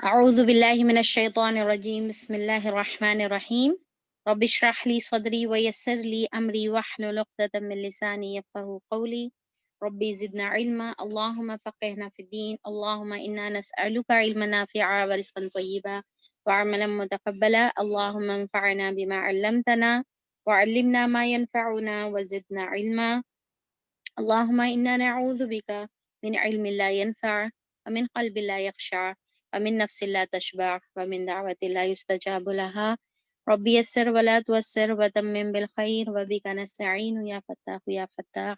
اعوذ باللہ من الشیطان الرجیم بسم اللہ الرحمن الرحیم رب اشرح لی صدری ویسر لی امری واحلل عقدۃ من لسانی یفقهوا قولی ربی زدنا علما اللہم فقہنا فی الدین اللہم انا نسألک علما نافعا ورزقا طیبا وعملا متقبلا اللہم انفعنا بما علمتنا وعلمنا ما ينفعنا وزدنا علما اللہم انا نعوذ بک من علم لا ينفع ومن قلب لا يخشع ومن نفس لا تشبع ومن دعوة لا يستجاب لها رب يسر ولا توسر وتمم بالخير وبك نستعين يا فتاح يا فتاح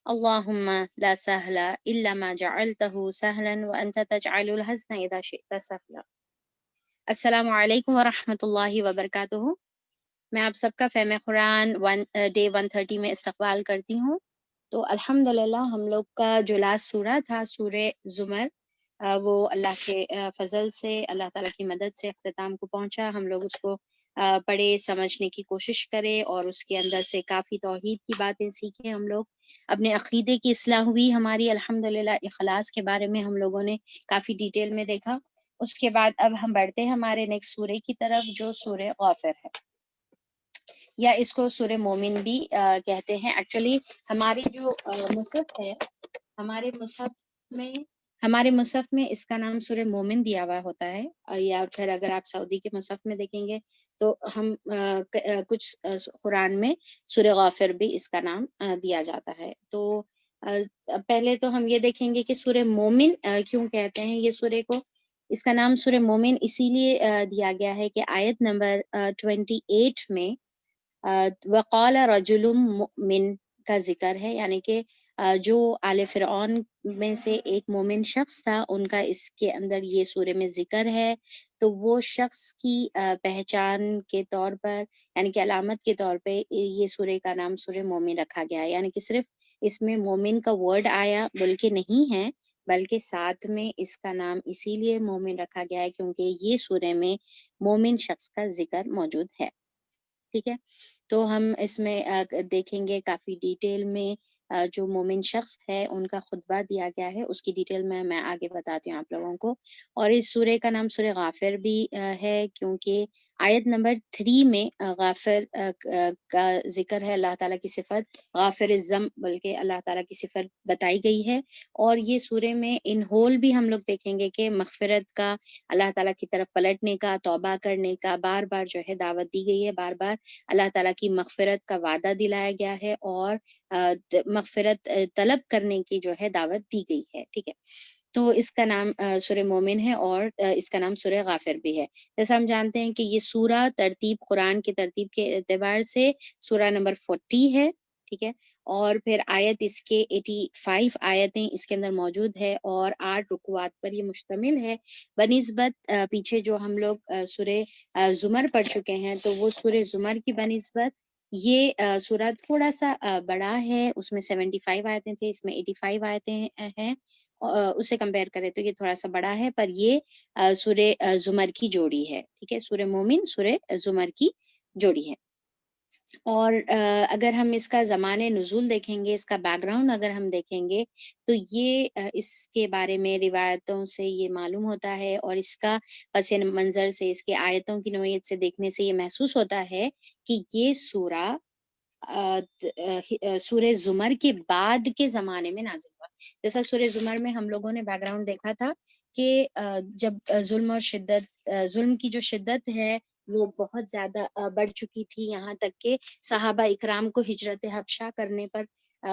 اللهم لا سهل إلا ما جعلته سهلا وأنت تجعل الحزن إذا شئت سهلا۔ السلام علیکم ورحمۃ اللہ وبرکاتہ۔ میں آپ سب کا فہم قرآن ڈے 130 میں استقبال کرتی ہوں۔ تو الحمدللہ ہم لوگ کا جو لاسٹ سورہ تھا سورہ زمر، وہ اللہ کے فضل سے، اللہ تعالیٰ کی مدد سے اختتام کو پہنچا۔ ہم لوگ اس کو پڑھے، سمجھنے کی کوشش کرے اور اس کے اندر سے کافی توحید کی باتیں سیکھیں۔ ہم لوگ اپنے عقیدے کی اصلاح ہوئی ہماری الحمدللہ۔ اخلاص کے بارے میں ہم لوگوں نے کافی ڈیٹیل میں دیکھا۔ اس کے بعد اب ہم بڑھتے ہیں ہمارے نیکسٹ سورہ کی طرف جو سورہ غافر ہے، یا اس کو سورہ مومن بھی کہتے ہیں۔ ایکچولی ہماری جو مصحف ہے، ہمارے مصحف میں اس کا نام سورہ مومن دیا ہوا ہوتا ہے، یا پھر اگر آپ سعودی کے مصحف میں دیکھیں گے تو ہم کچھ قرآن میں سورہ غافر بھی اس کا نام دیا جاتا ہے۔ تو پہلے تو ہم یہ دیکھیں گے کہ سورہ مومن کیوں کہتے ہیں یہ سورہ کو۔ اس کا نام سورہ مومن اسی لیے دیا گیا ہے کہ آیت نمبر 28 میں وقال رجل مؤمن کا ذکر ہے، یعنی کہ جو آل فرعون میں سے ایک مومن شخص تھا، ان کا اس کے اندر یہ سورہ میں ذکر ہے۔ تو وہ شخص کی پہچان کے طور پر، یعنی کہ علامت کے طور پہ یہ سورہ کا نام سورہ مومن رکھا گیا ہے۔ یعنی کہ صرف اس میں مومن کا ورڈ آیا بلکہ نہیں ہے، بلکہ ساتھ میں اس کا نام اسی لیے مومن رکھا گیا ہے کیونکہ یہ سورہ میں مومن شخص کا ذکر موجود ہے۔ ٹھیک ہے، تو ہم اس میں دیکھیں گے کافی ڈیٹیل میں جو مومن شخص ہے ان کا خطبہ دیا گیا ہے، اس کی ڈیٹیل میں آگے بتاتی ہوں آپ لوگوں کو۔ اور اس سورہ کا نام سورہ غافر بھی ہے کیونکہ آیت نمبر 3 میں غافر کا ذکر ہے، اللہ تعالیٰ کی صفت غافر الذنب بلکہ اللہ تعالیٰ کی صفت بتائی گئی ہے۔ اور یہ سورہ میں ان ہول بھی ہم لوگ دیکھیں گے کہ مغفرت کا، اللہ تعالیٰ کی طرف پلٹنے کا، توبہ کرنے کا بار بار جو ہے دعوت دی گئی ہے، بار بار اللہ تعالیٰ کی مغفرت کا وعدہ دلایا گیا ہے اور مغفرت طلب کرنے کی جو ہے دعوت دی گئی ہے۔ ٹھیک ہے، تو اس کا نام سورہ مومن ہے اور اس کا نام سورہ غافر بھی ہے۔ جیسا ہم جانتے ہیں کہ یہ سورہ ترتیب، قرآن کی ترتیب کے اعتبار سے سورہ نمبر 40 ہے۔ ٹھیک ہے، اور پھر آیت اس کے 85 آیتیں اس کے اندر موجود ہے اور 8 رکوعات پر یہ مشتمل ہے، بنسبت پیچھے جو ہم لوگ سورہ زمر پڑھ چکے ہیں تو وہ سورہ زمر کی بنسبت یہ سورہ تھوڑا سا بڑا ہے، اس میں 75 آیتیں تھے، اس میں 85 آیتیں ہیں، اسے کمپیئر کریں تو یہ تھوڑا سا بڑا ہے، پر یہ سورہ زمر کی جوڑی ہے۔ ٹھیک ہے، سورہ مومن سورہ زمر کی جوڑی ہے۔ اور اگر ہم اس کا زمان نزول دیکھیں گے، اس کا بیک گراؤنڈ اگر ہم دیکھیں گے تو یہ اس کے بارے میں روایتوں سے یہ معلوم ہوتا ہے اور اس کا پس منظر سے، اس کے آیتوں کی نوعیت سے دیکھنے سے یہ محسوس ہوتا ہے کہ یہ سورہ سورہ زمر کے بعد کے زمانے میں نازل ہوا۔ جیسا سورہ زمر میں ہم لوگوں نے بیک گراؤنڈ دیکھا تھا کہ جب ظلم کی جو شدت ہے وہ بہت زیادہ بڑھ چکی تھی، یہاں تک کہ صحابہ اکرام کو ہجرت حبشہ کرنے پر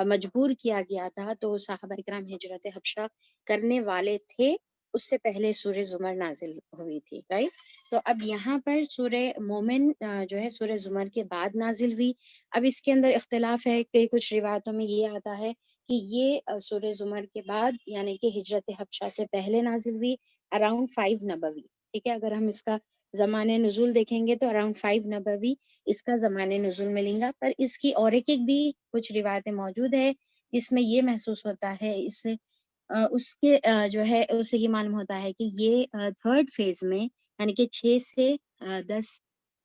مجبور کیا گیا تھا، تو صحابہ اکرام ہجرت حبشہ کرنے والے تھے، اس سے پہلے سورہ زمر نازل ہوئی تھی، رائٹ۔ تو اب یہاں پر سورہ مومن جو ہے سورہ زمر کے بعد نازل ہوئی۔ اب اس کے اندر اختلاف ہے کہ کچھ روایتوں میں یہ آتا ہے کہ یہ سورہ زمر کے بعد یعنی کہ ہجرت حبشہ سے پہلے نازل ہوئی، اراؤنڈ 5 نبوی۔ ٹھیک ہے، اگر ہم اس کا زمان نزول دیکھیں گے تو اراؤنڈ 5 نبوی اس کا زمان نزول ملیں گا، پر اس کی اور ایک بھی کچھ روایتیں موجود ہے اس میں یہ محسوس ہوتا ہے، اس سے اس کے جو ہے اسے یہ معلوم ہوتا ہے کہ یہ تھرڈ فیز میں یعنی کہ 6 سے 10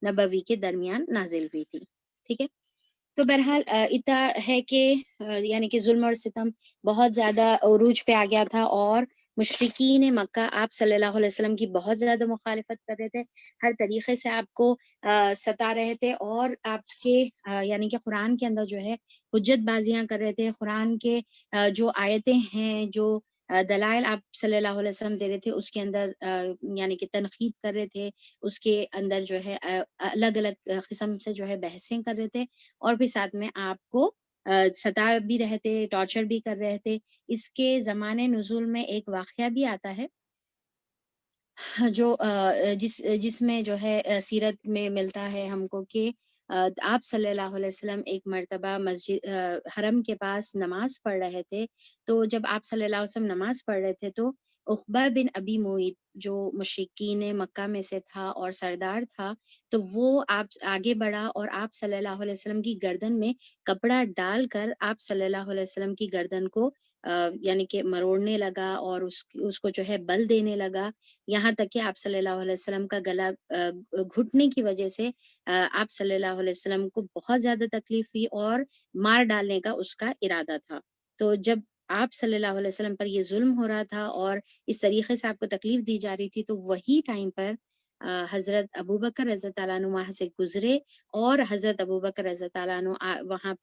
نبوی کے درمیان نازل ہوئی تھی۔ ٹھیک ہے، تو بہرحال اتنا ہے کہ یعنی کہ ظلم اور ستم بہت زیادہ عروج پہ آ گیا تھا، اور مشرکین مکہ آپ صلی اللہ علیہ وسلم کی بہت زیادہ مخالفت کر رہے تھے، ہر طریقے سے آپ کو ستا رہے تھے، اور آپ کے یعنی کہ قرآن کے اندر جو ہے حجت بازیاں کر رہے تھے، قرآن کے جو آیتیں ہیں، جو دلائل آپ صلی اللہ علیہ وسلم دے رہے تھے، اس کے اندر یعنی کہ تنقید کر رہے تھے، اس کے اندر جو ہے الگ الگ قسم سے جو ہے بحثیں کر رہے تھے، اور بھی ساتھ میں آپ کو ستا بھی رہے تھے، ٹارچر بھی کر رہے تھے۔ اس کے زمانے نزول میں ایک واقعہ بھی آتا ہے جو جس میں جو ہے سیرت میں ملتا ہے ہم کو کہ آپ صلی اللہ علیہ وسلم ایک مرتبہ مسجد حرم کے پاس نماز پڑھ رہے تھے، تو جب آپ صلی اللہ علیہ وسلم نماز پڑھ رہے تھے تو عقبہ بن ابی معیط جو مشرکین مکہ میں سے تھا اور سردار تھا، تو وہ آپ آگے بڑھا اور آپ صلی اللہ علیہ وسلم کی گردن میں کپڑا ڈال کر آپ صلی اللہ علیہ وسلم کی گردن کو یعنی کہ مروڑنے لگا، اور اس کو جو ہے بل دینے لگا، یہاں تک کہ آپ صلی اللہ علیہ وسلم کا گلا گھٹنے کی وجہ سے آپ صلی اللہ علیہ وسلم کو بہت زیادہ تکلیف ہوئی، اور مار ڈالنے کا اس کا ارادہ تھا۔ تو جب آپ صلی اللہ علیہ وسلم پر یہ ظلم ہو رہا تھا اور اس طریقے سے آپ کو تکلیف دی جا رہی تھی، تو وہی ٹائم پر حضرت ابوبکر رضی اللہ عنہ وہاں سے گزرے، اور حضرت ابوبکر رضی اللہ عنہ وہاں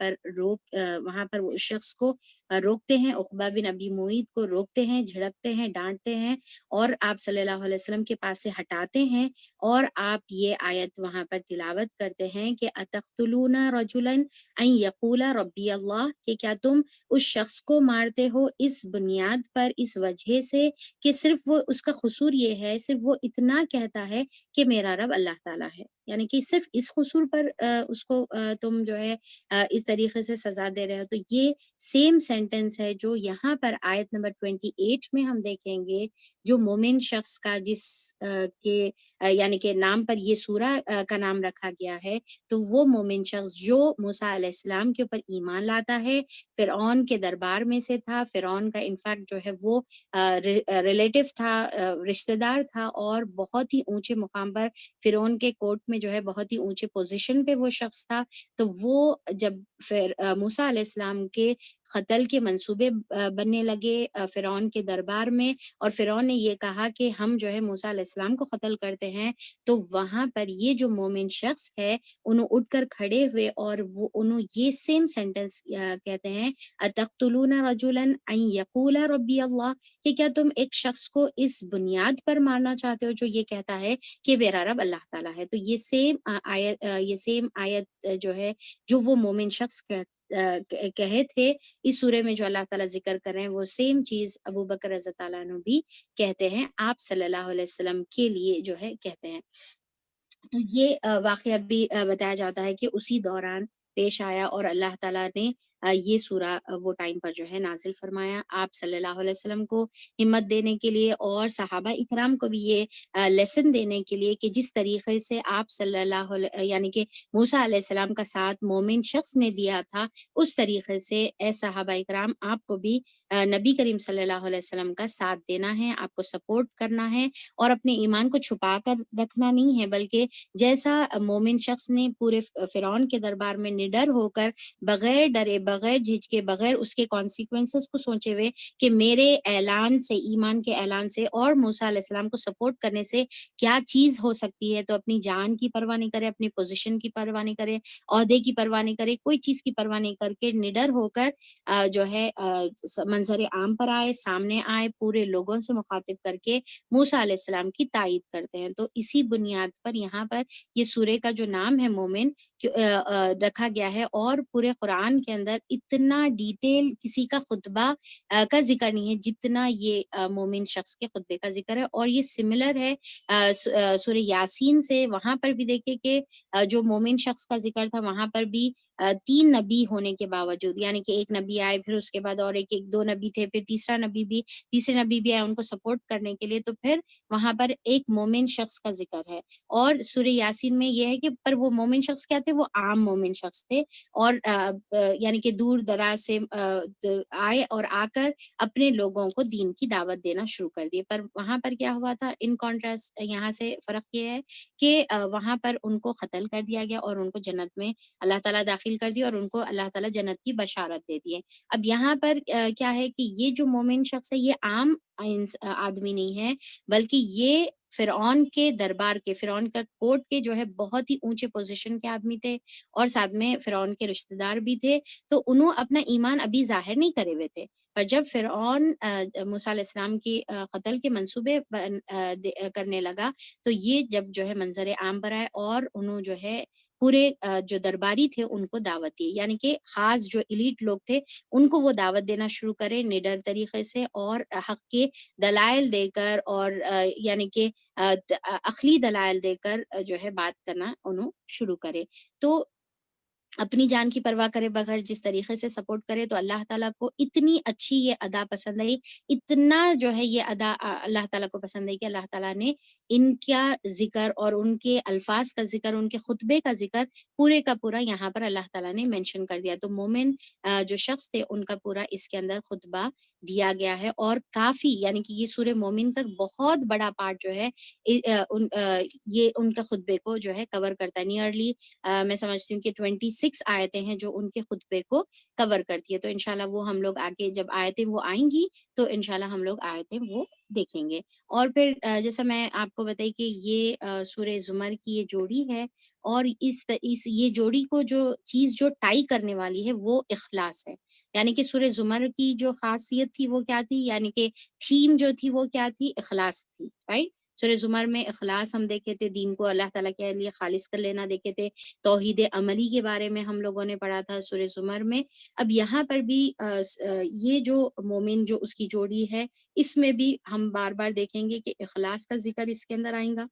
پر وہ اس شخص کو روکتے ہیں، عقبہ بن ابی معیط کو روکتے ہیں، جھڑکتے ہیں، ڈانٹتے ہیں، اور آپ صلی اللہ علیہ وسلم کے پاس سے ہٹاتے ہیں، اور آپ یہ آیت وہاں پر تلاوت کرتے ہیں کہ اتقتلون رجلا ان یقول ربی اللہ، کہ کیا تم اس شخص کو مارتے ہو اس بنیاد پر، اس وجہ سے کہ صرف وہ اس کا قصور یہ ہے، صرف وہ اتنا کہتا ہے کہ میرا رب اللہ تعالیٰ ہے، یعنی کہ صرف اس قصور پر اس کو تم جو ہے اس طریقے سے سزا دے رہے ہو۔ تو یہ سیم سینٹنس ہے جو یہاں پر آیت نمبر 28 میں ہم دیکھیں گے، جو مومن شخص کا جس کے یعنی کہ نام پر یہ سورہ کا نام رکھا گیا ہے، تو وہ مومن شخص جو موسیٰ علیہ السلام کے اوپر ایمان لاتا ہے، فرعون کے دربار میں سے تھا، فرعون کا انفیکٹ جو ہے وہ ریلیٹو تھا، رشتہ دار تھا، اور بہت ہی اونچے مقام پر فرعون کے کورٹ میں جو ہے بہت ہی اونچے پوزیشن پہ وہ شخص تھا۔ تو وہ جب موسیٰ علیہ السلام کے قتل کے منصوبے بننے لگے فرعون کے دربار میں، اور فرعون نے یہ کہا کہ ہم جو ہے موسیٰ علیہ السلام کو قتل کرتے ہیں، تو وہاں پر یہ جو مومن شخص ہے انہوں اٹھ کر کھڑے ہوئے، اور وہ انہوں یہ سیم سینٹنس کہتے ہیں، اتقتلون رجلا ان یقول ربی اللہ، کہ کیا تم ایک شخص کو اس بنیاد پر مارنا چاہتے ہو جو یہ کہتا ہے کہ میرا رب اللہ تعالیٰ ہے۔ تو یہ سیم آیت جو ہے جو وہ مومن شخص کہے تھے اس سورے میں جو اللہ تعالیٰ ذکر کر رہے ہیں، وہ سیم چیز ابو بکر رضی اللہ عنہ بھی کہتے ہیں، آپ صلی اللہ علیہ وسلم کے لیے جو ہے کہتے ہیں۔ تو یہ واقعہ بھی بتایا جاتا ہے کہ اسی دوران پیش آیا، اور اللہ تعالیٰ نے یہ سورہ وہ ٹائم پر جو ہے نازل فرمایا، آپ صلی اللہ علیہ وسلم کو ہمت دینے کے لیے، اور صحابہ اکرام کو بھی یہ لیسن دینے کے لیے کہ جس طریقے سے آپ صلی اللہ علیہ یعنی کہ موسیٰ علیہ السلام کا ساتھ مومن شخص نے دیا تھا، اس طریقے سے اے صحابہ اکرام آپ کو بھی نبی کریم صلی اللہ علیہ وسلم کا ساتھ دینا ہے، آپ کو سپورٹ کرنا ہے، اور اپنے ایمان کو چھپا کر رکھنا نہیں ہے، بلکہ جیسا مومن شخص نے پورے فرعون کے دربار میں نڈر ہو کر بغیر ڈرے، بغیر جھجکے، بغیر اس کے کانسیکوینسز کو سوچے ہوئے کہ میرے اعلان سے، ایمان کے اعلان سے اور موسیٰ علیہ السلام کو سپورٹ کرنے سے کیا چیز ہو سکتی ہے، تو اپنی جان کی پرواہ نہیں کرے، اپنی پوزیشن کی پرواہ نہیں کرے، عہدے کی پرواہ نہیں کرے، کوئی چیز کی پرواہ نہیں کر کے نڈر ہو کر جو ہے منظر عام پر آئے، سامنے آئے، پورے لوگوں سے مخاطب کر کے موسیٰ علیہ السلام کی تائید کرتے ہیں۔ تو اسی بنیاد پر یہاں پر یہ سورے کا جو نام ہے مومن رکھا گیا ہے، اور پورے قرآن کے اندر اتنا ڈیٹیل کسی کا خطبہ کا ذکر نہیں ہے جتنا یہ مومن شخص کے خطبے کا ذکر ہے، اور یہ سملر ہے سورہ یاسین سے۔ وہاں پر بھی دیکھیں کہ جو مومن شخص کا ذکر تھا وہاں پر بھی 3 نبی ہونے کے باوجود، یعنی کہ ایک نبی آئے، پھر اس کے بعد اور ایک 2 نبی تھے، پھر تیسرے نبی بھی آئے ان کو سپورٹ کرنے کے لیے، تو پھر وہاں پر ایک مومن شخص کا ذکر ہے۔ اور سورہ یاسین میں یہ ہے کہ پر وہ مومن شخص کیا تھے، وہ عام مومن شخص تھے، اور یعنی کہ دور دراز سے آئے اور آ کر اپنے لوگوں کو دین کی دعوت دینا شروع کر دیے۔ پر وہاں پر کیا ہوا تھا، ان کانٹراسٹ یہاں سے فرق یہ ہے کہ وہاں پر ان کو قتل کر دیا گیا، اور ان کو جنت میں اللہ تعالیٰ داخل داخل کر دیا اور ان کو اللہ تعالیٰ جنت کی بشارت دے دیے۔ اب یہاں پر کیا ہے کہ یہ جو مومن شخص ہے یہ عام آدمی نہیں ہے، بلکہ یہ فرعون کے دربار کے، فرعون کا کورٹ کے جو ہے بہت ہی اونچے پوزیشن کے آدمی تھے، اور ساتھ میں فرعون کے رشتہ دار بھی تھے، تو انہوں اپنا ایمان ابھی ظاہر نہیں کرے ہوئے تھے۔ پر جب فرعون موسیٰ علیہ السلام کی قتل کے منصوبے کرنے لگا، تو یہ جب جو ہے منظر عام پر آئے، اور انہوں جو ہے پورے جو درباری تھے ان کو دعوت دی، یعنی کہ خاص جو ایلیٹ لوگ تھے ان کو وہ دعوت دینا شروع کرے نڈر طریقے سے، اور حق کے دلائل دے کر، اور یعنی کہ عقلی دلائل دے کر جو ہے بات کرنا انہوں شروع کرے۔ تو اپنی جان کی پرواہ کرے بغیر جس طریقے سے سپورٹ کرے، تو اللہ تعالیٰ کو اتنی اچھی یہ ادا پسند آئی، اتنا جو ہے یہ ادا اللہ تعالیٰ کو پسند آئی کہ اللہ تعالیٰ نے ان کا ذکر اور ان کے الفاظ کا ذکر، ان کے خطبے کا ذکر پورے کا پورا یہاں پر اللہ تعالیٰ نے مینشن کر دیا۔ تو مومن جو شخص تھے ان کا پورا اس کے اندر خطبہ دیا گیا ہے، اور کافی یعنی کہ یہ سورہ مومن کا بہت بڑا پارٹ جو ہے یہ ان کے خطبے کو جو ہے کور کرتا ہے۔ نیئرلی میں سمجھتی ہوں کہ 26 آیتیں ہیں جو ان کے خطبے کو کور کرتی ہے۔ تو انشاءاللہ وہ ہم لوگ آگے جب آیتیں وہ آئیں گی تو انشاءاللہ ہم لوگ آیتیں وہ دیکھیں گے۔ اور پھر جیسا میں آپ کو بتائی کہ یہ سورہ زمر کی یہ جوڑی ہے، اور اس یہ جوڑی کو جو چیز جو ٹائی کرنے والی ہے وہ اخلاص ہے۔ یعنی کہ سورہ زمر کی جو خاصیت تھی وہ کیا تھی، یعنی کہ تھیم جو تھی وہ کیا تھی، اخلاص تھی، رائٹ۔ سورہ زمر میں اخلاص ہم دیکھے تھے، دین کو اللہ تعالیٰ کے لیے خالص کر لینا دیکھے تھے، توحید عملی کے بارے میں ہم لوگوں نے پڑھا تھا سورہ زمر میں۔ اب یہاں پر بھی یہ جو مومن جو اس کی جوڑی ہے، اس میں بھی ہم بار بار دیکھیں گے کہ اخلاص کا ذکر اس کے اندر آئیں گا۔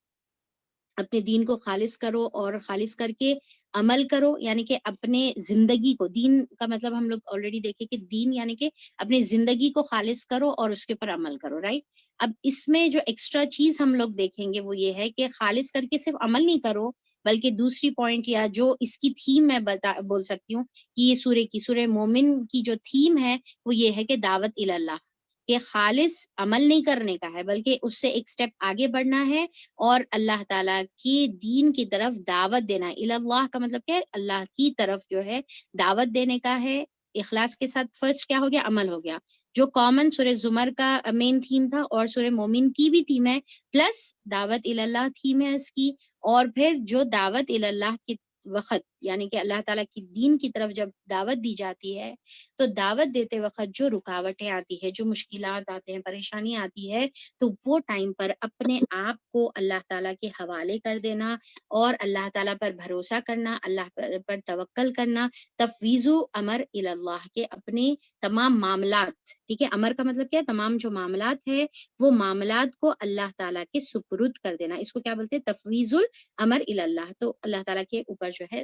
اپنے دین کو خالص کرو، اور خالص کر کے عمل کرو، یعنی کہ اپنے زندگی کو، دین کا مطلب ہم لوگ آلریڈی دیکھے کہ دین یعنی کہ اپنی زندگی کو خالص کرو اور اس کے اوپر عمل کرو، رائٹ۔ اب اس میں جو ایکسٹرا چیز ہم لوگ دیکھیں گے وہ یہ ہے کہ خالص کر کے صرف عمل نہیں کرو، بلکہ دوسری پوائنٹ یا جو اس کی تھیم میں بول سکتی ہوں کہ یہ سورہ مومن کی جو تھیم ہے وہ یہ ہے کہ دعوت اللہ، کہ خالص عمل نہیں کرنے کا ہے بلکہ اس سے ایک سٹیپ آگے بڑھنا ہے، اور اللہ تعالیٰ کی دین کی طرف دعوت دینا۔ اللہ کا مطلب کیا ہے، اللہ کی طرف جو ہے دعوت دینے کا ہے۔ اخلاص کے ساتھ فرسٹ کیا ہو گیا، عمل ہو گیا، جو کامن سورہ زمر کا مین تھیم تھا، اور سورہ مومن کی بھی تھیم ہے، پلس دعوت اللہ تھیم ہے اس کی۔ اور پھر جو دعوت اللہ کی وقت، یعنی کہ اللہ تعالیٰ کی دین کی طرف جب دعوت دی جاتی ہے، تو دعوت دیتے وقت جو رکاوٹیں آتی ہے، جو مشکلات آتے ہیں، پریشانی آتی ہے، تو وہ ٹائم پر اپنے آپ کو اللہ تعالیٰ کے حوالے کر دینا، اور اللہ تعالیٰ پر بھروسہ کرنا، اللہ پر توکل کرنا، تفویض امر اللہ کے اپنے تمام معاملات، ٹھیک ہے، امر کا مطلب کیا ہے، تمام جو معاملات ہے وہ معاملات کو اللہ تعالیٰ کے سپرد کر دینا، اس کو کیا بولتے ہیں، تفویض الامر اللہ۔ تو اللہ تعالیٰ کے اوپر جو ہے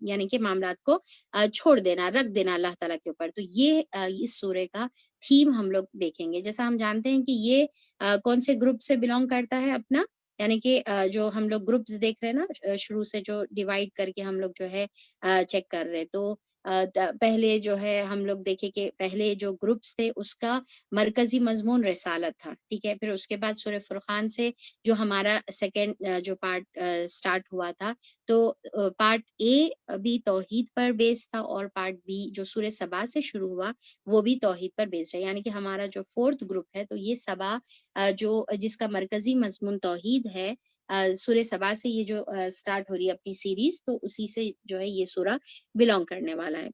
یعنی کہ معاملات کو چھوڑ دینا، رکھ دینا اللہ تعالیٰ کے اوپر۔ تو یہ اس سورہ کا تھیم ہم لوگ دیکھیں گے۔ جیسا ہم جانتے ہیں کہ یہ کون سے گروپ سے بلونگ کرتا ہے اپنا، یعنی کہ جو ہم لوگ گروپس دیکھ رہے ہیں نا شروع سے، جو ڈیوائڈ کر کے ہم لوگ جو ہے چیک کر رہے، تو پہلے جو ہے ہم لوگ دیکھے کہ پہلے جو گروپس تھے اس کا مرکزی مضمون رسالت تھا، ٹھیک ہے۔ پھر اس کے بعد سورہ فرقان سے جو ہمارا سیکنڈ جو پارٹ سٹارٹ ہوا تھا، تو پارٹ اے بھی توحید پر بیس تھا، اور پارٹ بی جو سورہ سبا سے شروع ہوا وہ بھی توحید پر بیس ہے، یعنی کہ ہمارا جو فورتھ گروپ ہے، تو یہ سبا جو جس کا مرکزی مضمون توحید ہے، سورہ سبا سے یہ جو سٹارٹ ہو رہی ہے اپنی سیریز، تو اسی سے جو ہے یہ سورہ بلونگ کرنے والا ہے۔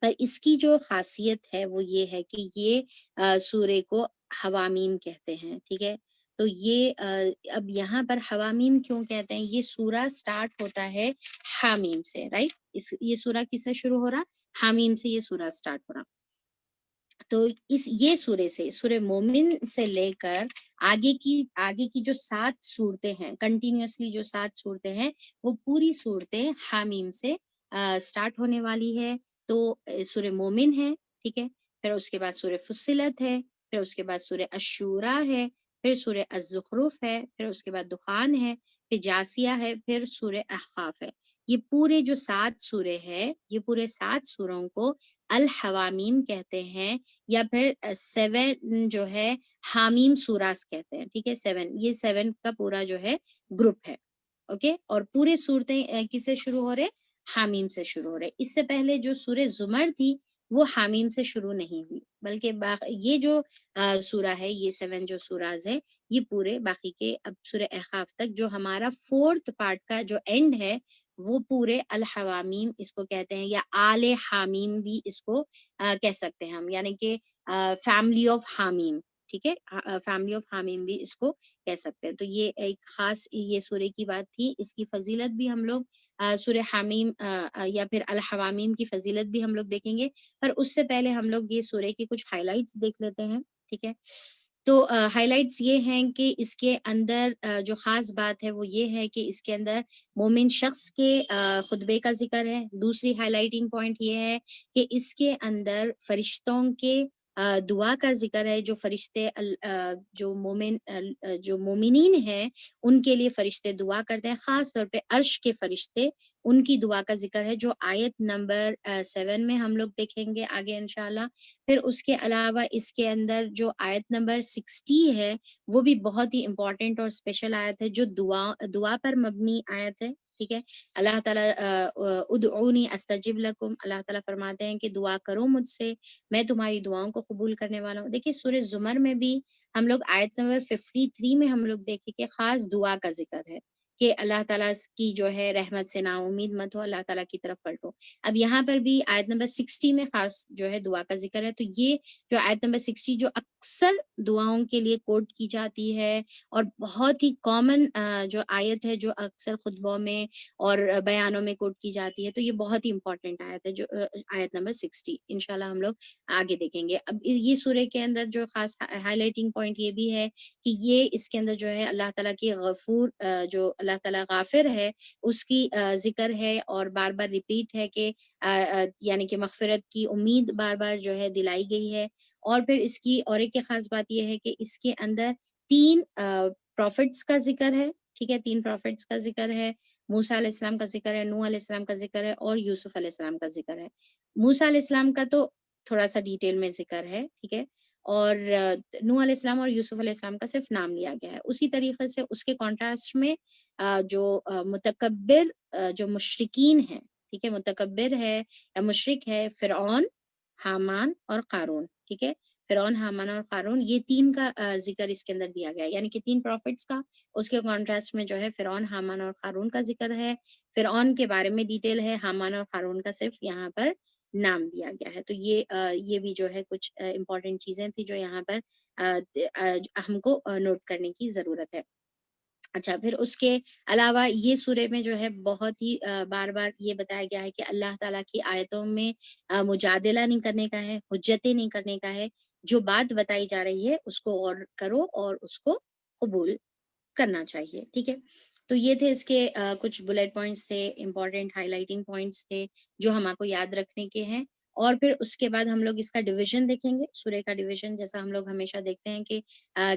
پر اس کی جو خاصیت ہے وہ یہ ہے کہ یہ سورہ کو حوامیم کہتے ہیں، ٹھیک ہے۔ تو یہ اب یہاں پر حوامیم کیوں کہتے ہیں، یہ سورہ سٹارٹ ہوتا ہے حامیم سے، رائٹ۔ یہ سورہ کس سے شروع ہو رہا، حامیم سے یہ سورہ سٹارٹ ہو رہا۔ تو یہ سورہ سے، سورہ مومن سے لے کر آگے کی جو 7 صورتیں ہیں، کنٹینیوسلی جو 7 صورتیں ہیں، وہ پوری صورتیں حامیم سے سٹارٹ ہونے والی ہے۔ تو سورہ مومن ہے، ٹھیک ہے، پھر اس کے بعد سورہ فصلت ہے، پھر اس کے بعد سورہ الشورى ہے، پھر سورہ الزخرف ہے، پھر اس کے بعد دخان ہے، پھر جاسیہ ہے، پھر سورہ احقاف ہے۔ یہ پورے جو 7 سورے ہے، یہ پورے 7 سوروں کو الحوامیم کہتے ہیں، یا پھر 7 جو ہے حامیم سوراس کہتے ہیں، ٹھیک ہے۔ 7 یہ 7 کا پورا جو ہے گروپ ہے، اوکے۔ اور پورے صورتیں کس سے شروع ہو رہے، حامیم سے شروع ہو رہے. اس سے پہلے جو سورہ زمر تھی وہ حامیم سے شروع نہیں ہوئی، بلکہ یہ جو سورہ ہے، یہ 7 جو سوراز ہے، یہ پورے باقی کے اب سورہ احقاف تک جو ہمارا 4th پارٹ کا جو اینڈ ہے، وہ پورے الحوامیم اس کو کہتے ہیں، یا آل حامیم بھی اس کو کہہ سکتے ہیں ہم، یعنی کہ فیملی آف حامیم. ٹھیک ہے، فیملی آف حامیم بھی اس کو کہہ سکتے ہیں. تو یہ ایک خاص یہ سورہ کی بات تھی. اس کی فضیلت بھی ہم لوگ سورہ حامیم یا پھر الحوامیم کی فضیلت بھی ہم لوگ دیکھیں گے، پر اس سے پہلے ہم لوگ یہ سورہ کی کچھ ہائی لائٹس دیکھ لیتے ہیں. ٹھیک ہے، تو ہائی لائٹس یہ ہیں کہ اس کے اندر جو خاص بات ہے وہ یہ ہے کہ اس کے اندر مومن شخص کے خطبے کا ذکر ہے. دوسری ہائی لائٹنگ پوائنٹ یہ ہے کہ اس کے اندر فرشتوں کے دعا کا ذکر ہے. جو فرشتے جو جو مومنین ہیں ان کے لیے فرشتے دعا کرتے ہیں، خاص طور پہ عرش کے فرشتے، ان کی دعا کا ذکر ہے، جو آیت نمبر 7 میں ہم لوگ دیکھیں گے آگے انشاءاللہ. پھر اس کے علاوہ اس کے اندر جو آیت نمبر 60 ہے وہ بھی بہت ہی امپورٹنٹ اور اسپیشل آیت ہے، جو دعا پر مبنی آیت ہے. ٹھیک ہے، اللہ تعالیٰ ادعونی استجب لکم، اللہ تعالیٰ فرماتے ہیں کہ دعا کرو مجھ سے، میں تمہاری دعاؤں کو قبول کرنے والا ہوں. دیکھیے سورہ زمر میں بھی ہم لوگ آیت نمبر 53 میں ہم لوگ دیکھیں کہ خاص دعا کا ذکر ہے کہ اللہ تعالیٰ کی جو ہے رحمت سے نا امید مت ہو، اللہ تعالیٰ کی طرف پلٹو. اب یہاں پر بھی آیت نمبر 60 میں خاص جو ہے دعا کا ذکر ہے. تو یہ جو آیت نمبر 60 جو اکثر دعاؤں کے لیے کوٹ کی جاتی ہے اور بہت ہی کامن جو آیت ہے جو اکثر خطبوں میں اور بیانوں میں کوٹ کی جاتی ہے، تو یہ بہت ہی امپورٹنٹ آیت ہے، جو آیت نمبر 60 انشاءاللہ ہم لوگ آگے دیکھیں گے. اب یہ سورہ کے اندر جو خاص ہائی لائٹنگ پوائنٹ یہ بھی ہے کہ یہ اس کے اندر جو ہے اللہ تعالیٰ کی غفور، جو اللہ تعالیٰ غافر ہے اس کی ذکر ہے، اور بار بار ریپیٹ ہے کہ یعنی کہ مغفرت کی امید بار بار جو ہے دلائی گئی ہے. اور پھر اس کی اور ایک خاص بات یہ ہے کہ اس کے اندر 3 پروفٹس کا ذکر ہے. ٹھیک ہے، 3 پروفٹس کا ذکر ہے. موسیٰ علیہ السلام کا ذکر ہے، نوح علیہ السلام کا ذکر ہے، اور یوسف علیہ السلام کا ذکر ہے. موسیٰ علیہ السلام کا تو تھوڑا سا ڈیٹیل میں ذکر ہے. ٹھیک ہے، اور نوح علیہ السلام اور یوسف علیہ السلام کا صرف نام لیا گیا ہے. اسی طریقے سے اس کے کانٹراسٹ میں جو متکبر جو مشرکین ہیں، ٹھیک ہے، متکبر ہے یا مشرک ہے، فرعون، حامان اور قارون. ٹھیک ہے، فرعون، حامان اور قارون، یہ 3 کا ذکر اس کے اندر دیا گیا ہے، یعنی کہ 3 پروفٹس کا. اس کے کانٹراسٹ میں جو ہے فرعون، حامان اور قارون کا ذکر ہے. فرعون کے بارے میں ڈیٹیل ہے، حامان اور قارون کا صرف یہاں پر نام دیا گیا ہے. تو یہ بھی جو ہے کچھ امپورٹنٹ چیزیں تھی جو یہاں پر ہم کو نوٹ کرنے کی ضرورت ہے. اچھا، پھر اس کے علاوہ یہ سورہ میں جو ہے بہت ہی بار بار یہ بتایا گیا ہے کہ اللہ تعالیٰ کی آیتوں میں مجادلہ نہیں کرنے کا ہے، حجتیں نہیں کرنے کا ہے. جو بات بتائی جا رہی ہے اس کو غور کرو اور اس کو قبول کرنا چاہیے. ٹھیک ہے، تو یہ تھے اس کے کچھ بلیٹ پوائنٹس تھے، امپورٹنٹ ہائی لائٹنگ پوائنٹس تھے جو ہم کو یاد رکھنے کے ہیں. اور پھر اس کے بعد ہم لوگ اس کا ڈویژن دیکھیں گے، سورہ کا ڈویژن، جیسا ہم لوگ ہمیشہ دیکھتے ہیں کہ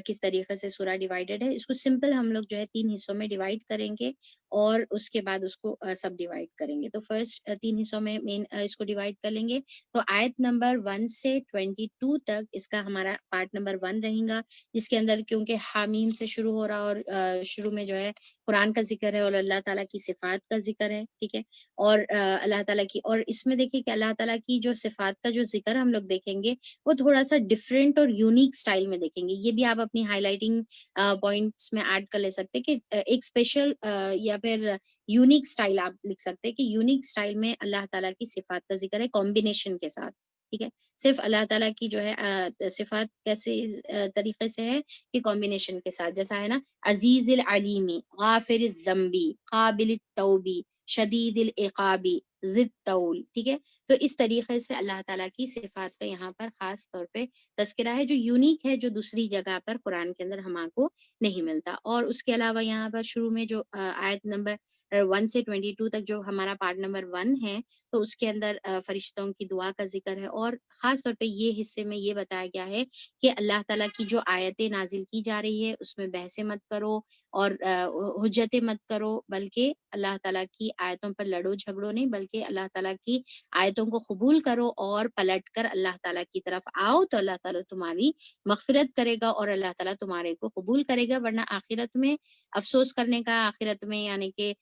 کس طریقے سے سورہ ڈیوائیڈڈ ہے. اس کو سمپل ہم لوگ جو ہے 3 حصوں میں ڈیوائیڈ کریں گے اور اس کے بعد اس کو سب ڈیوائیڈ کریں گے. تو فرسٹ 3 حصوں میں مین اس کو ڈیوائیڈ کر لیں گے. تو آیت نمبر 1 سے 22 تک اس کا ہمارا پارٹ نمبر 1 رہیں گا، جس کے اندر کیونکہ حامیم سے شروع ہو رہا اور شروع میں جو ہے قرآن کا ذکر ہے اور اللہ تعالیٰ کی صفات کا ذکر ہے. ٹھیک ہے، اور اللہ تعالیٰ کی، اور اس میں دیکھیں کہ اللہ تعالیٰ کی جو صفات کا جو ذکر ہم لوگ دیکھیں گے وہ تھوڑا سا ڈفرینٹ اور یونیک سٹائل میں دیکھیں گے. یہ بھی آپ اپنی ہائی لائٹنگ پوائنٹس میں ایڈ کر لے سکتے کہ ایک اسپیشل یا پھر یونیک سٹائل آپ لکھ سکتے کہ یونیک سٹائل میں اللہ تعالیٰ کی صفات کا ذکر ہے کمبینیشن کے ساتھ. ٹھیک ہے، صرف اللہ تعالیٰ کی جو ہے صفات کیسے طریقے سے ہے کہ کمبینیشن کے ساتھ، جیسا ہے نا، عزیز العلیمی، غافر الذنبی، قابل التوبی، شدید العقابی، ذی الطول. ٹھیک ہے، تو اس طریقے سے اللہ تعالیٰ کی صفات کا یہاں پر خاص طور پہ تذکرہ ہے جو یونیک ہے، جو دوسری جگہ پر قرآن کے اندر ہم کو نہیں ملتا. اور اس کے علاوہ یہاں پر شروع میں جو آیت نمبر 1 سے 22 تک جو ہمارا پارٹ نمبر 1 ہے، تو اس کے اندر فرشتوں کی دعا کا ذکر ہے. اور خاص طور پہ یہ حصے میں یہ بتایا گیا ہے کہ اللہ تعالیٰ کی جو آیتیں نازل کی جا رہی ہے اس میں بحثیں مت کرو اور حجتیں مت کرو، بلکہ اللہ تعالیٰ کی آیتوں پر لڑو جھگڑو نہیں، بلکہ اللہ تعالیٰ کی آیتوں کو قبول کرو اور پلٹ کر اللہ تعالیٰ کی طرف آؤ، تو اللہ تعالیٰ تمہاری مغفرت کرے گا اور اللہ تعالیٰ تمہارے کو قبول کرے گا، ورنہ آخرت میں افسوس کرنے کا، آخرت میں یعنی کہ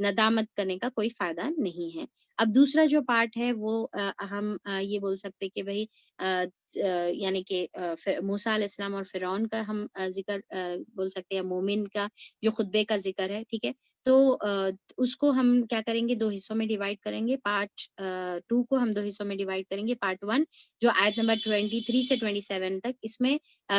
ندامت کرنے کا کوئی فائدہ نہیں ہے۔ اب دوسرا جو پارٹ ہے وہ ہم یہ بول سکتے کہ بھئی یعنی کہ موسیٰ علیہ السلام اور فرعون کا ہم ذکر بول سکتے ہیں، مومن کا جو خطبے کا ذکر ہے، ٹھیک ہے، تو اس کو ہم کیا کریں گے، 2 حصوں میں ڈیوائڈ کریں گے۔ پارٹ 2 کو ہم 2 حصوں میں ڈیوائڈ کریں گے۔ پارٹ 1 جو آیت نمبر 23 سے 27 تک، اس میں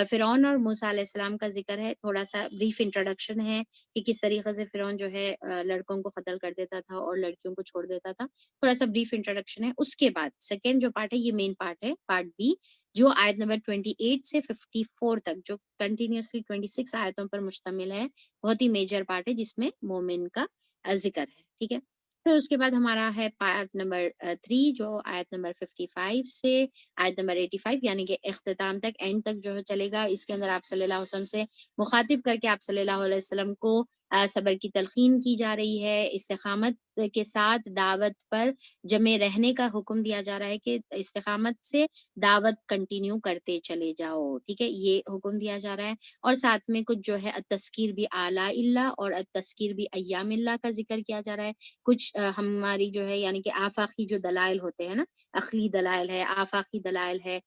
فرعون اور موسیٰ علیہ السلام کا ذکر ہے، تھوڑا سا بریف انٹروڈکشن ہے کہ کس طریقے سے فرعون جو ہے لڑکوں کو قتل کر دیتا تھا اور لڑکیوں کو چھوڑ دیتا تھا، تھوڑا سا بریف انٹروڈکشن ہے۔ اس کے بعد سیکنڈ جو پارٹ ہے، یہ مین پارٹ ہے، پارٹ بی، جو آیت نمبر 28 سے 54 تک، جو کنٹینیوسلی 26 آیتوں پر مشتمل ہے، بہت ہی میجر پارٹ ہے، جس میں مومن کا ذکر ہے، ٹھیک ہے۔ پھر اس کے بعد ہمارا ہے پارٹ نمبر 3، جو آیت نمبر 55 سے آیت نمبر 85 یعنی کہ اختتام تک، اینڈ تک جو ہے چلے گا۔ اس کے اندر آپ صلی اللہ علیہ وسلم سے مخاطب کر کے آپ صلی اللہ علیہ وسلم کو صبر کی تلقین کی جا رہی ہے، استقامت کے ساتھ دعوت پر جمے رہنے کا حکم دیا جا رہا ہے کہ استقامت سے دعوت کنٹینیو کرتے چلے جاؤ، ٹھیک ہے، یہ حکم دیا جا رہا ہے۔ اور ساتھ میں کچھ جو ہے التذکیر بھی آلاء اللہ اور التذکیر بھی ایام اللہ کا ذکر کیا جا رہا ہے۔ کچھ ہماری جو ہے یعنی کہ آفاقی جو دلائل ہوتے ہیں نا، عقلی دلائل ہے، آفاقی دلائل ہے،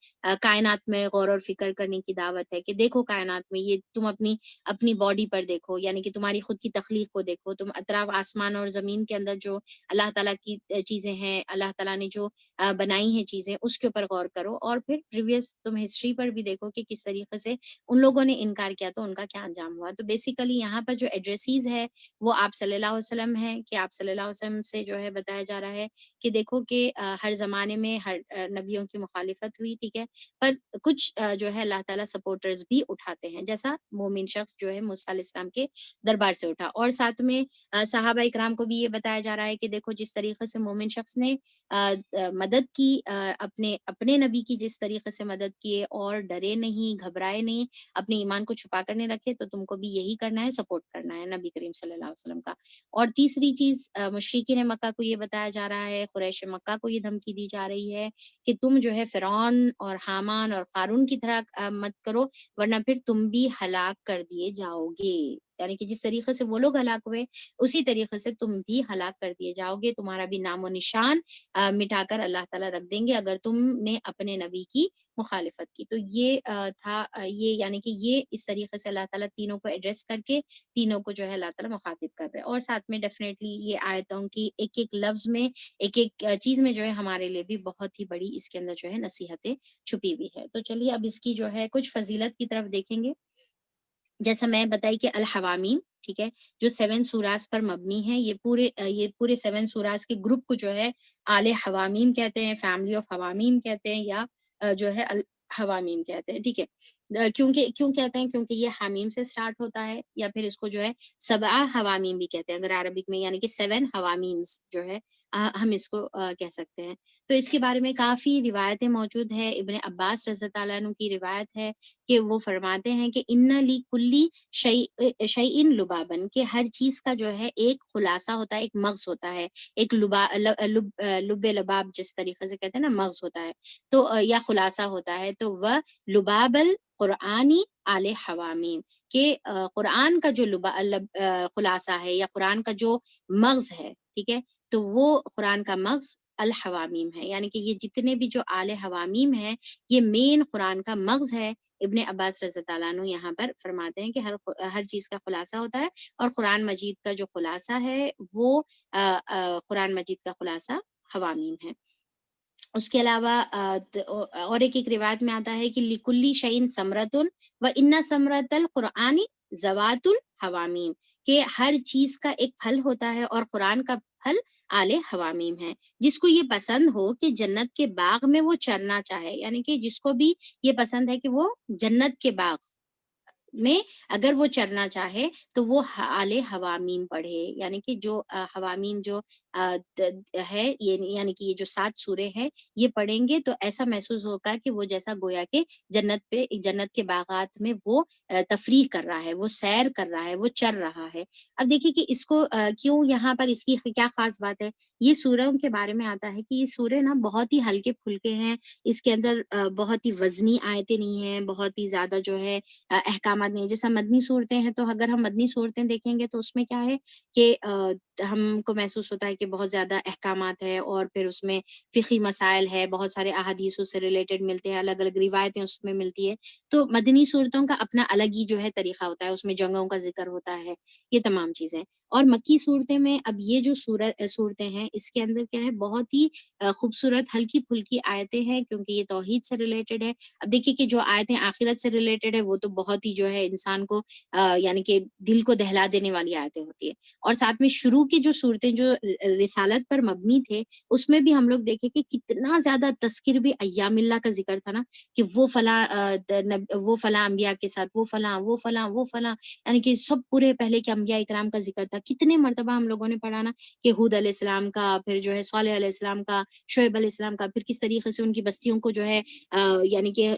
کائنات میں غور و فکر کرنے کی دعوت ہے کہ دیکھو کائنات میں، یہ تم اپنی باڈی پر دیکھو، یعنی کہ تمہاری خود کی تخلیق کو دیکھو، تم اطراف آسمان اور زمین کے اندر جو اللہ تعالیٰ کی چیزیں ہیں، اللہ تعالیٰ نے جو بنائی ہیں چیزیں، اس کے اوپر غور کرو، اور پھر پریویس تم ہسٹری پر بھی دیکھو کہ کس طریقے سے ان لوگوں نے انکار کیا تو ان کا کیا انجام ہوا۔ تو بیسیکلی یہاں پر جو ایڈریسیز ہے وہ آپ صلی اللہ علیہ وسلم ہے، کہ آپ صلی اللہ علیہ وسلم سے جو ہے بتایا جا رہا ہے کہ دیکھو کہ ہر زمانے میں ہر نبیوں کی مخالفت ہوئی، ٹھیک ہے، پر کچھ جو ہے اللہ تعالیٰ سپورٹرز بھی اٹھاتے ہیں، جیسا مومن شخص جو ہے موسیٰ علیہ السلام کے دربار سے اٹھا۔ اور ساتھ میں صحابہ اکرام کو بھی یہ بتایا جا رہا ہے کہ دیکھو جس طریقے سے مومن شخص نے مدد کی، اپنے نبی کی جس طریقے سے مدد کیے اور ڈرے نہیں، گھبرائے نہیں، اپنے ایمان کو چھپا کر نہیں رکھے، تو تم کو بھی یہی کرنا ہے، سپورٹ کرنا ہے نبی کریم صلی اللہ علیہ وسلم کا۔ اور تیسری چیز، مشرکین مکہ کو یہ بتایا جا رہا ہے، قریش مکہ کو یہ دھمکی دی جا رہی ہے کہ تم جو ہے فرعون اور حامان اور قارون کی طرح مت کرو، ورنہ پھر تم بھی ہلاک کر دیے جاؤ گے، یعنی کہ جس طریقے سے وہ لوگ ہلاک ہوئے اسی طریقے سے تم بھی ہلاک کر دیے جاؤ گے، تمہارا بھی نام و نشان مٹا کر اللہ تعالیٰ رکھ دیں گے اگر تم نے اپنے نبی کی مخالفت کی۔ تو یہ تھا، یہ یعنی کہ یہ اس طریقے سے اللہ تعالیٰ تینوں کو ایڈریس کر کے تینوں کو جو ہے اللہ تعالیٰ مخاطب کر رہے ہیں۔ اور ساتھ میں ڈیفینیٹلی یہ آیتوں کی ایک ایک لفظ میں، ایک ایک چیز میں جو ہے ہمارے لیے بھی بہت ہی بڑی اس کے اندر جو ہے نصیحتیں چھپی ہوئی ہے۔ تو چلیے اب اس کی جو ہے کچھ فضیلت کی طرف دیکھیں گے۔ جیسا میں بتائی کہ الحوامیم، ٹھیک ہے، جو 7 سوراز پر مبنی ہے، یہ پورے 7 سوراز کے گروپ کو جو ہے آل حوامیم کہتے ہیں، فیملی آف حوامیم کہتے ہیں، یا جو ہے الحوامیم کہتے ہیں، ٹھیک ہے۔ کیوں کہتے ہیں؟ کیونکہ یہ حامیم سے سٹارٹ ہوتا ہے، یا پھر اس کو جو ہے 7 حوامیم بھی کہتے ہیں اگر عربک میں، یعنی کہ 7 حوامیمز جو ہے ہم اس کو کہہ سکتے ہیں۔ تو اس کے بارے میں کافی روایتیں موجود ہیں۔ ابن عباس رضی اللہ عنہ کی روایت ہے کہ وہ فرماتے ہیں کہ ان لی کلی شیئن لبابن، کہ ہر چیز کا جو ہے ایک خلاصہ ہوتا ہے، ایک مغز ہوتا ہے، ایک لب لباب جس طریقے سے کہتے ہیں نا، مغز ہوتا ہے تو یا خلاصہ ہوتا ہے، تو وہ لباب القرآنی آل حوامیم، کہ قرآن کا جو خلاصہ ہے یا قرآن کا جو مغز ہے، ٹھیک ہے، تو وہ قرآن کا مغز الحوامیم ہے، یعنی کہ یہ جتنے بھی جو آل حوامیم ہیں یہ مین قرآن کا مغز ہے۔ ابن عباس رضی اللہ عنہ یہاں پر فرماتے ہیں کہ ہر چیز کا خلاصہ ہوتا ہے، اور قرآن مجید کا جو خلاصہ ہے وہ قرآن مجید کا خلاصہ حوامیم ہے۔ اس کے علاوہ اور ایک روایت میں آتا ہے کہ لکلی شعین ثمرۃ و ان ثمرۃ القرآن ذوات الحوامیم، کہ ہر چیز کا ایک پھل ہوتا ہے اور قرآن کا پھل آل حوامیم ہے۔ جس کو یہ پسند ہو کہ جنت کے باغ میں وہ چرنا چاہے، یعنی کہ جس کو بھی یہ پسند ہے کہ وہ جنت کے باغ میں اگر وہ چرنا چاہے تو وہ آل حوامیم پڑھے، یعنی کہ جو حوامیم جو ہے یہ، یعنی کہ یہ جو 7 سورے ہیں یہ پڑھیں گے تو ایسا محسوس ہوگا کہ وہ جیسا گویا کہ جنت کے باغات میں وہ تفریح کر رہا ہے، وہ سیر کر رہا ہے، وہ چر رہا ہے۔ اب دیکھیے کہ اس کو کیوں یہاں پر اس کی کیا خاص بات ہے، یہ سوروں کے بارے میں آتا ہے کہ یہ سورے نا بہت ہی ہلکے پھلکے ہیں، اس کے اندر بہت ہی وزنی آیتیں نہیں ہیں، بہت ہی زیادہ جو ہے احکامات نہیں ہیں۔ جیسا مدنی صورتیں ہیں تو اگر ہم مدنی صورتیں دیکھیں گے تو اس میں کیا ہے کہ ہم کو محسوس ہوتا ہے کہ بہت زیادہ احکامات ہے، اور پھر اس میں فقہی مسائل ہے، بہت سارے احادیث سے ریلیٹڈ ملتے ہیں، الگ الگ روایتیں اس میں ملتی ہے۔ تو مدنی صورتوں کا اپنا الگ ہی جو ہے طریقہ ہوتا ہے، اس میں جنگوں کا ذکر ہوتا ہے، یہ تمام چیزیں۔ اور مکی صورتیں میں اب یہ جو صورتیں ہیں اس کے اندر کیا ہے، بہت ہی خوبصورت ہلکی پھلکی آیتیں ہیں، کیونکہ یہ توحید سے ریلیٹڈ ہے۔ اب دیکھیے کہ جو آیتیں آخرت سے ریلیٹڈ ہے وہ تو بہت ہی جو ہے انسان کو یعنی کہ دل کو دہلا دینے والی آیتیں ہوتی ہیں، اور ساتھ میں شروع کی جو صورتیں جو رسالت پر مبنی تھے اس میں بھی ہم لوگ دیکھیں کہ کتنا زیادہ تذکر بھی ایام اللہ کا ذکر تھا نا، کہ وہ فلاں وہ فلاں انبیاء کے ساتھ وہ فلاں وہ فلاں وہ فلاں، یعنی کہ سب پورے پہلے کے انبیاء اکرام کا ذکر تھا۔ کتنے مرتبہ ہم لوگوں نے پڑھا نا کہ ہود علیہ السلام کا، پھر جو ہے صالح علیہ السلام کا، شعیب علیہ السلام کا، پھر کس طریقے سے ان کی بستیوں کو جو ہے یعنی کہ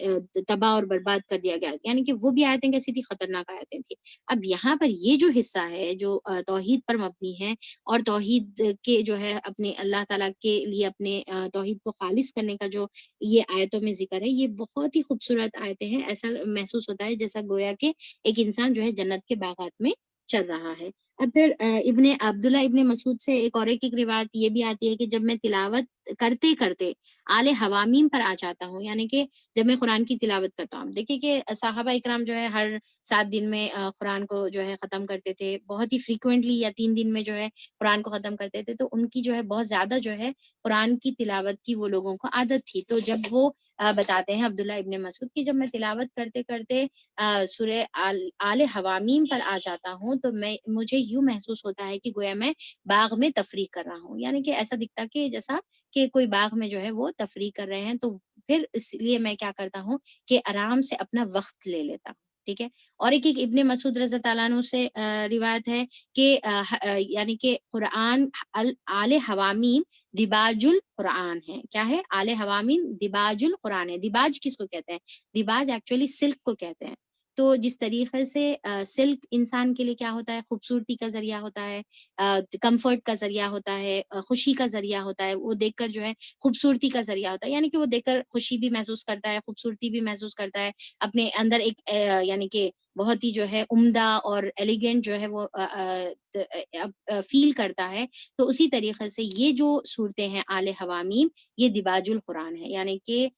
تباہ اور برباد کر دیا گیا، یعنی کہ وہ بھی آیتیں کیسی تھی، خطرناک آیتیں تھی۔ اب یہاں پر یہ جو حصہ ہے جو توحید پر مبنی ہے، اور توحید کے جو ہے اپنے اللہ تعالیٰ کے لیے اپنے توحید کو خالص کرنے کا جو یہ آیتوں میں ذکر ہے، یہ بہت ہی خوبصورت آیتیں ہیں۔ ایسا محسوس ہوتا ہے جیسا گویا کہ ایک انسان جو ہے جنت کے باغات میں چل رہا ہے۔ اب پھر ابن عبداللہ ابن مسعود سے ایک روایت یہ بھی آتی ہے کہ جب میں تلاوت کرتے کرتے آل حوامیم پر آ جاتا ہوں، یعنی کہ جب میں قرآن کی تلاوت کرتا ہوں، دیکھیے کہ صحابہ اکرام جو ہے ہر 7 دن میں قرآن کو جو ہے ختم کرتے تھے، بہت ہی فریکوینٹلی، یا 3 دن میں جو ہے قرآن کو ختم کرتے تھے، تو ان کی جو ہے بہت زیادہ جو ہے قرآن کی تلاوت کی وہ لوگوں کو عادت تھی۔ تو جب وہ بتاتے ہیں عبداللہ ابن مسعود کہ جب میں تلاوت کرتے کرتے سورہ آل حوامیم پر آ جاتا ہوں تو مجھے یوں محسوس ہوتا ہے کہ گویا میں باغ میں تفریح کر رہا ہوں، یعنی کہ ایسا دکھتا کہ جیسا کہ کوئی باغ میں جو ہے وہ تفریح کر رہے ہیں۔ تو پھر اس لیے میں کیا کرتا ہوں کہ آرام سے اپنا وقت لے لیتا ہوں، ٹھیک ہے۔ اور ایک ابن مسعود رضی اللہ عنہ سے روایت ہے کہ یعنی کہ قرآن آل حوامیم دباج القرآن ہے۔ کیا ہے؟ آل حوامیم دباج القرآن ہے۔ دباج کس کو کہتے ہیں؟ دباج ایکچولی سلک کو کہتے ہیں۔ تو جس طریقے سے سلک انسان کے لیے کیا ہوتا ہے، خوبصورتی کا ذریعہ ہوتا ہے، کمفرٹ کا ذریعہ ہوتا ہے، خوشی کا ذریعہ ہوتا ہے، وہ دیکھ کر جو ہے خوبصورتی کا ذریعہ ہوتا ہے، یعنی کہ وہ دیکھ کر خوشی بھی محسوس کرتا ہے، خوبصورتی بھی محسوس کرتا ہے، اپنے اندر ایک یعنی کہ بہت ہی جو ہے عمدہ اور ایلیگنٹ جو ہے وہ فیل کرتا ہے۔ تو اسی طریقے سے یہ جو صورتیں ہیں آل حوامیم، یہ دباج القرآن ہے، یعنی کہ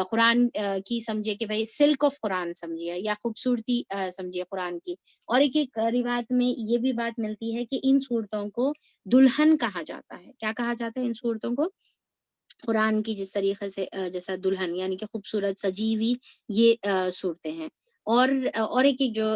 قرآن کی سمجھے کہ بھائی سلک آف قرآن سمجھیے، یا خوبصورتی سمجھیے قرآن کی۔ اور ایک روایت میں یہ بھی بات ملتی ہے کہ ان صورتوں کو دلہن کہا جاتا ہے۔ کیا کہا جاتا ہے ان صورتوں کو؟ قرآن کی جس طریقے سے جیسا دلہن، یعنی کہ خوبصورت سجی ہوئی یہ صورتیں ہیں۔ اور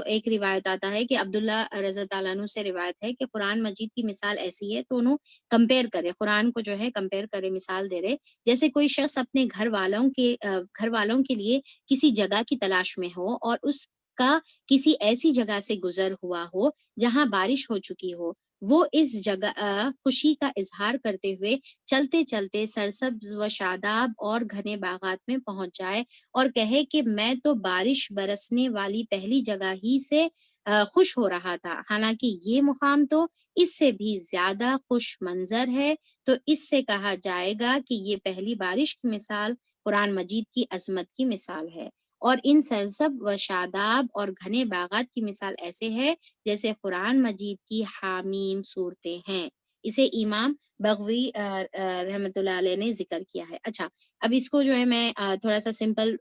ایک روایت آتا ہے کہ عبداللہ رضی اللہ عنہ سے روایت ہے کہ قرآن مجید کی مثال ایسی ہے، تو انہوں کمپیئر کرے، قرآن کو جو ہے کمپیئر کرے، مثال دے رہے جیسے کوئی شخص اپنے گھر والوں کے لیے کسی جگہ کی تلاش میں ہو، اور اس کا کسی ایسی جگہ سے گزر ہوا ہو جہاں بارش ہو چکی ہو، وہ اس جگہ خوشی کا اظہار کرتے ہوئے چلتے چلتے سرسبز و شاداب اور گھنے باغات میں پہنچ جائے، اور کہے کہ میں تو بارش برسنے والی پہلی جگہ ہی سے خوش ہو رہا تھا، حالانکہ یہ مقام تو اس سے بھی زیادہ خوش منظر ہے، تو اس سے کہا جائے گا کہ یہ پہلی بارش کی مثال قرآن مجید کی عظمت کی مثال ہے، اور ان سرسب و شاداب اور گھنے باغات کی مثال ایسے ہے جیسے قرآن مجید کی حامیم صورتیں ہیں۔ اسے امام بغوی رحمۃ اللہ علیہ نے ذکر کیا ہے۔ اچھا، اب اس کو جو ہے میں تھوڑا سا سمپل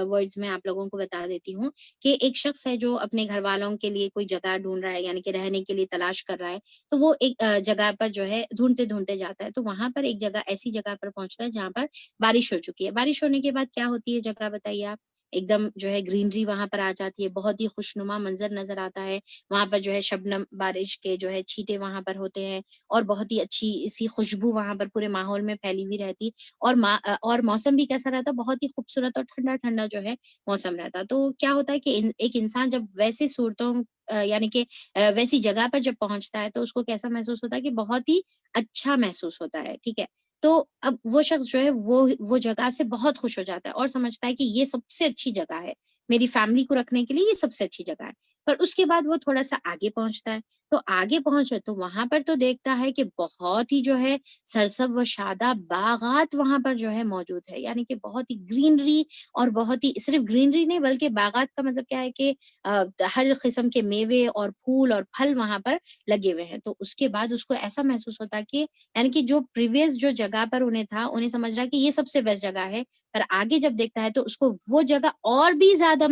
ورڈز میں آپ لوگوں کو بتا دیتی ہوں کہ ایک شخص ہے جو اپنے گھر والوں کے لیے کوئی جگہ ڈھونڈ رہا ہے، یعنی کہ رہنے کے لیے تلاش کر رہا ہے، تو وہ ایک جگہ پر جو ہے ڈھونڈتے ڈھونڈتے جاتا ہے، تو وہاں پر ایک جگہ ایسی جگہ پر پہنچتا ہے جہاں پر بارش ہو چکی ہے۔ بارش ہونے کے بعد کیا ہوتی ہے جگہ بتائیے آپ؟ ایک دم جو ہے گرینری وہاں پر آ جاتی ہے، بہت ہی خوشنما منظر نظر آتا ہے، وہاں پر جو ہے شبنم بارش کے جو ہے چھینٹے وہاں پر ہوتے ہیں، اور بہت ہی اچھی اسی خوشبو وہاں پر پورے ماحول میں پھیلی ہوئی رہتی، اور موسم بھی کیسا رہتا، بہت ہی خوبصورت اور ٹھنڈا ٹھنڈا جو ہے موسم رہتا۔ تو کیا ہوتا ہے کہ ایک انسان جب ویسے صورتوں یعنی کہ ویسی جگہ پر جب پہنچتا ہے تو اس کو کیسا محسوس ہوتا ہے کہ بہت ہی اچھا محسوس ہوتا ہے، ٹھیک ہے۔ تو اب وہ شخص جو ہے وہ جگہ سے بہت خوش ہو جاتا ہے اور سمجھتا ہے کہ یہ سب سے اچھی جگہ ہے، میری فیملی کو رکھنے کے لیے یہ سب سے اچھی جگہ ہے۔ پر اس کے بعد وہ تھوڑا سا آگے پہنچتا ہے، تو آگے پہنچے تو وہاں پر تو دیکھتا ہے کہ بہت ہی جو ہے سرسب و شاداب باغات وہاں پر جو ہے موجود ہے، یعنی کہ بہت ہی گرینری، اور بہت ہی صرف گرینری نہیں بلکہ باغات کا مطلب کیا ہے کہ ہر قسم کے میوے اور پھول اور پھل وہاں پر لگے ہوئے ہیں۔ تو اس کے بعد اس کو ایسا محسوس ہوتا ہے کہ یعنی کہ جو پریویس جو جگہ پر انہیں تھا، انہیں سمجھ رہا ہے کہ یہ سب سے بیسٹ جگہ ہے، پر آگے جب دیکھتا ہے تو اس کو وہ جگہ اور بھی زیادہ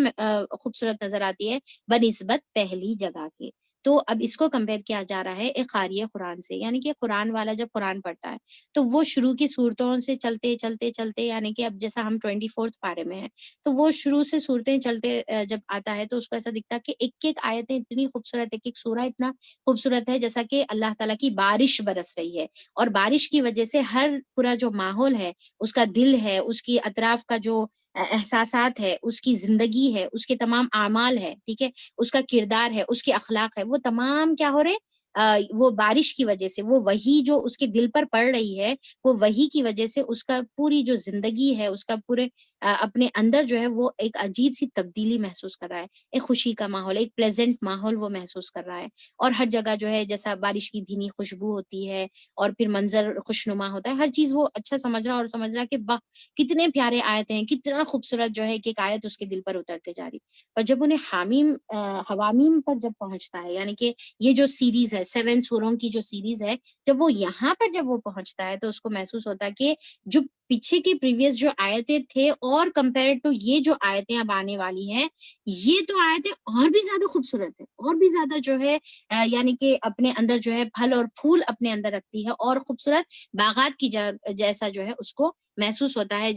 خوبصورت نظر آتی ہے بنسبت پہلی جگہ کے۔ تو اب اس کو کمپیئر کیا جا رہا ہے ایک قاری قرآن سے، یعنی کہ قرآن والا جب قرآن پڑھتا ہے تو وہ شروع کی صورتوں سے چلتے چلتے چلتے، یعنی کہ اب جیسا ہم 24 پارے میں ہیں تو وہ شروع سے صورتیں چلتے جب آتا ہے تو اس کو ایسا دکھتا ہے کہ ایک ایک آیتیں اتنی خوبصورت، ایک ایک سورہ اتنا خوبصورت ہے جیسا کہ اللہ تعالیٰ کی بارش برس رہی ہے، اور بارش کی وجہ سے ہر پورا جو ماحول ہے، اس کا دل ہے، اس کی اطراف کا جو احساسات ہے، اس کی زندگی ہے، اس کے تمام اعمال ہے، ٹھیک ہے، اس کا کردار ہے، اس کے اخلاق ہے، وہ تمام کیا ہو رہے، وہ بارش کی وجہ سے، وہ وہی جو اس کے دل پر پڑ رہی ہے، وہ وہی کی وجہ سے اس کا پوری جو زندگی ہے، اس کا پورے اپنے اندر جو ہے وہ ایک عجیب سی تبدیلی محسوس کر رہا ہے، ایک خوشی کا ماحول، ایک پلیزنٹ ماحول وہ محسوس کر رہا ہے، اور ہر جگہ جو ہے جیسا بارش کی بھینی خوشبو ہوتی ہے، اور پھر منظر خوشنما ہوتا ہے، ہر چیز وہ اچھا سمجھ رہا، اور سمجھ رہا کہ واہ کتنے پیارے آیت ہیں، کتنا خوبصورت جو ہے کہ ایک آیت اس کے دل پر اترتے جا رہی۔ اور جب انہیں حوامیم پر جب پہنچتا ہے، یعنی کہ یہ جو سیریز ہے 7 سوروں کی جو سیریز ہے، جب وہ یہاں پر جب وہ پہنچتا ہے تو اس کو محسوس ہوتا ہے کہ جو پیچھے کے پریویس جو آیتیں تھے اور کمپیئر ٹو یہ جو آیتیں اب آنے والی ہیں، یہ تو آیتیں اور بھی زیادہ خوبصورت ہے، اور بھی زیادہ جو ہے یعنی کہ اپنے اندر جو ہے پھل اور پھول اپنے اندر رکھتی ہے، اور خوبصورت باغات کی جیسا جو ہے اس کو محسوس ہوتا ہے۔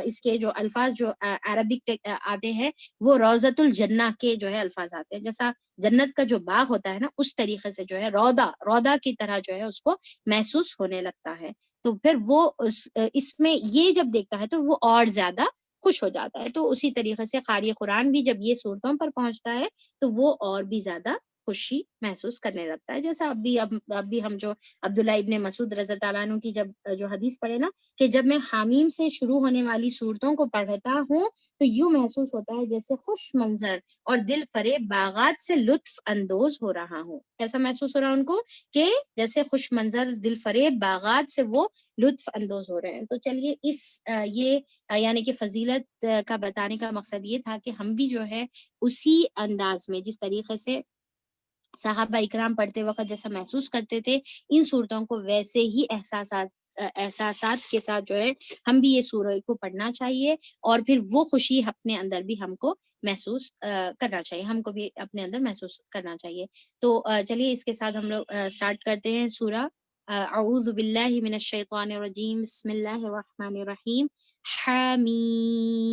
اس کے جو الفاظ جو عربک آتے ہیں وہ روضۃ الجنہ کے جو ہے الفاظ آتے ہیں، جیسا جنت کا جو باغ ہوتا ہے نا، اس طریقے سے جو ہے رودا کی طرح جو ہے اس کو محسوس ہونے لگتا ہے۔ تو پھر وہ اس میں یہ جب دیکھتا ہے تو وہ اور زیادہ خوش ہو جاتا ہے۔ تو اسی طریقے سے قاری قرآن بھی جب یہ صورتوں پر پہنچتا ہے تو وہ اور بھی زیادہ خوشی محسوس کرنے لگتا ہے، جیسا اب بھی ہم جو عبداللہ ابن مسعود رضی اللہ عنہ کی جب جو حدیث پڑھے نا، کہ جب میں حامیم سے شروع ہونے والی صورتوں کو پڑھتا ہوں تو یوں محسوس ہوتا ہے جیسے خوش منظر اور دل فریب باغات سے لطف اندوز ہو رہا ہوں۔ کیسا محسوس ہو رہا ہے ان کو کہ جیسے خوش منظر دل فریب باغات سے وہ لطف اندوز ہو رہے ہیں۔ تو چلیے یہ یعنی کہ فضیلت کا بتانے کا مقصد یہ تھا کہ ہم بھی جو ہے اسی انداز میں، جس طریقے سے صحابہ اکرام پڑھتے وقت جیسا محسوس کرتے تھے ان صورتوں کو، ویسے ہی احساسات کے ساتھ جو ہے ہم بھی یہ سورہ کو پڑھنا چاہیے، اور پھر وہ خوشی اپنے اندر بھی ہم کو محسوس کرنا چاہیے، ہم کو بھی اپنے اندر محسوس کرنا چاہیے۔ تو چلیے اس کے ساتھ ہم لوگ سٹارٹ کرتے ہیں سورہ اعوذ باللہ من الشیطان الرجیم، بسم اللہ الرحمن الرحیم۔ حمیم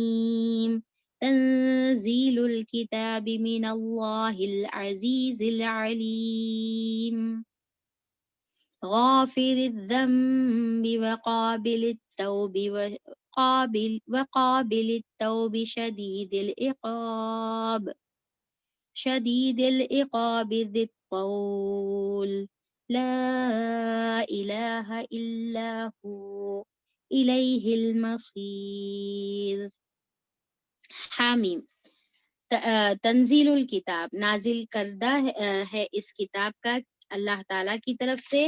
تنزیل الكتاب من اللہ العزیز العلیم، غافر الذنب وقابل التوب وقابل التوب شدید العقاب ذی الطول، لا الہ الا هو الیہ المصیر۔ حامیم تنزیل الکتاب، نازل کردہ ہے اس کتاب کا اللہ تعالیٰ کی طرف سے،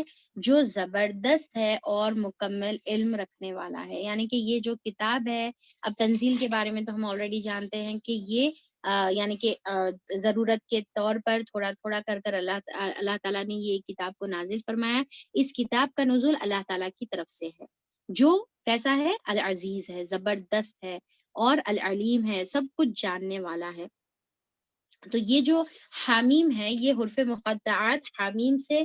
جو زبردست ہے اور مکمل علم رکھنے والا ہے۔ یعنی کہ یہ جو کتاب ہے، اب تنزیل کے بارے میں تو ہم آلریڈی جانتے ہیں کہ یہ یعنی کہ ضرورت کے طور پر تھوڑا تھوڑا کر کر اللہ تعالیٰ نے یہ کتاب کو نازل فرمایا۔ اس کتاب کا نزول اللہ تعالیٰ کی طرف سے ہے، جو کیسا ہے، العزیز ہے، زبردست ہے، اور العلیم ہے، سب کچھ جاننے والا ہے۔ تو یہ جو حامیم ہے، یہ حروف مقطعات حامیم سے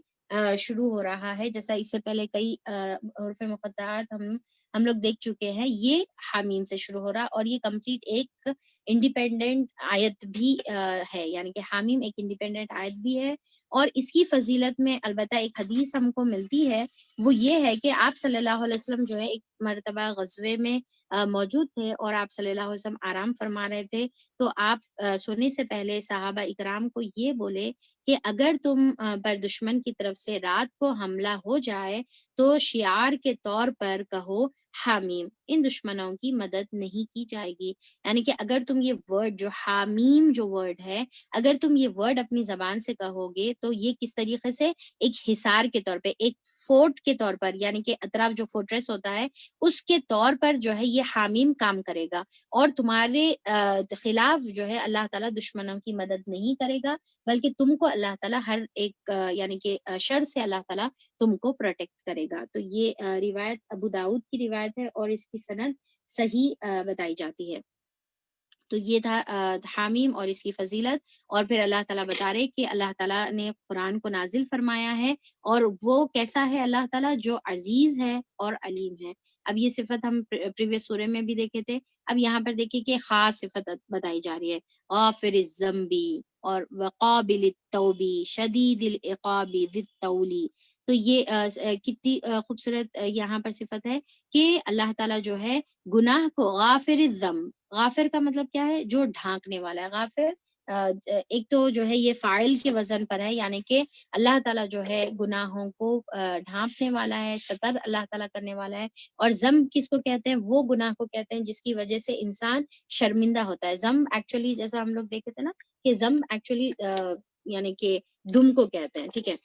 شروع ہو رہا ہے، جیسا اس سے پہلے کئی حروف مقطعات ہم ہم لوگ دیکھ چکے ہیں، یہ حامیم سے شروع ہو رہا، اور یہ کمپلیٹ ایک انڈیپینڈنٹ آیت بھی ہے، یعنی کہ حامیم ایک انڈیپینڈنٹ آیت بھی ہے. اور اس کی فضیلت میں البتہ ایک حدیث ہم کو ملتی ہے، وہ یہ ہے کہ آپ صلی اللہ علیہ وسلم جو ہے ایک مرتبہ غزوے میں موجود تھے، اور آپ صلی اللہ علیہ وسلم آرام فرما رہے تھے. تو آپ سونے سے پہلے صحابہ اکرام کو یہ بولے کہ اگر تم پر دشمن کی طرف سے رات کو حملہ ہو جائے تو شعار کے طور پر کہو حامیم، ان دشمنوں کی مدد نہیں کی جائے گی. یعنی کہ اگر تم یہ ورڈ جو حامیم جو ورڈ ہے، اگر تم یہ ورڈ اپنی زبان سے کہو گے تو یہ کس طریقے سے ایک حصار کے طور پہ، ایک فورٹ کے طور پر، یعنی کہ اطراف جو فورٹریس ہوتا ہے اس کے طور پر جو ہے یہ حامیم کام کرے گا، اور تمہارے خلاف جو ہے اللہ تعالیٰ دشمنوں کی مدد نہیں کرے گا، بلکہ تم کو اللہ تعالیٰ ہر ایک یعنی کہ شر سے اللہ تعالیٰ تم کو پروٹیکٹ کرے گا. تو یہ روایت ابو داؤد کی روایت ہے، اور اس کی سند صحیح بتائی جاتی ہے. تو یہ تھا حامیم اور اس کی فضیلت. اور پھر اللہ تعالیٰ بتا رہے کہ اللہ تعالیٰ نے قرآن کو نازل فرمایا ہے، اور وہ کیسا ہے اللہ تعالیٰ، جو عزیز ہے اور علیم ہے. اب یہ صفت ہم پریویس سورے میں بھی دیکھے تھے. اب یہاں پر دیکھیے کہ خاص صفت بتائی جا رہی ہے، غافر الذنبی اور وقابل التوبی شدید العقاب ذی الطولی. تو یہ کتنی خوبصورت یہاں پر صفت ہے کہ اللہ تعالیٰ جو ہے گناہ کو، غافر الذنب، غافر کا مطلب کیا ہے، جو ڈھانکنے والا ہے. غافر ایک تو جو ہے یہ فاعل کے وزن پر ہے، یعنی کہ اللہ تعالیٰ جو ہے گناہوں کو ڈھانپنے والا ہے، ستر اللہ تعالیٰ کرنے والا ہے. اور ذنب کس کو کہتے ہیں، وہ گناہ کو کہتے ہیں جس کی وجہ سے انسان شرمندہ ہوتا ہے. ذنب ایکچولی جیسا ہم لوگ دیکھتے تھے نا کہ ذنب ایکچولی یعنی کہ دم کو کہتے ہیں، ٹھیک ہے.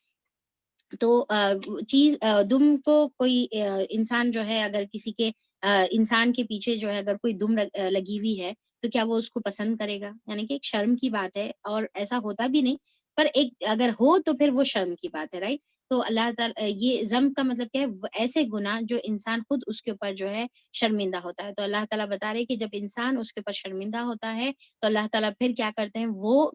تو چیز دم کو کوئی انسان جو ہے اگر کسی کے انسان کے پیچھے جو ہے اگر کوئی دم لگی ہوئی ہے تو کیا وہ اس کو پسند کرے گا؟ یعنی کہ ایک شرم کی بات ہے، اور ایسا ہوتا بھی نہیں، پر ایک اگر ہو تو پھر وہ شرم کی بات ہے، رائٹ. تو اللہ تعالیٰ یہ ذنب کا مطلب کیا ہے، ایسے گناہ جو انسان خود اس کے اوپر جو ہے شرمندہ ہوتا ہے. تو اللہ تعالیٰ بتا رہے کہ جب انسان اس کے اوپر شرمندہ ہوتا ہے تو اللہ تعالیٰ پھر کیا کرتے ہیں، وہ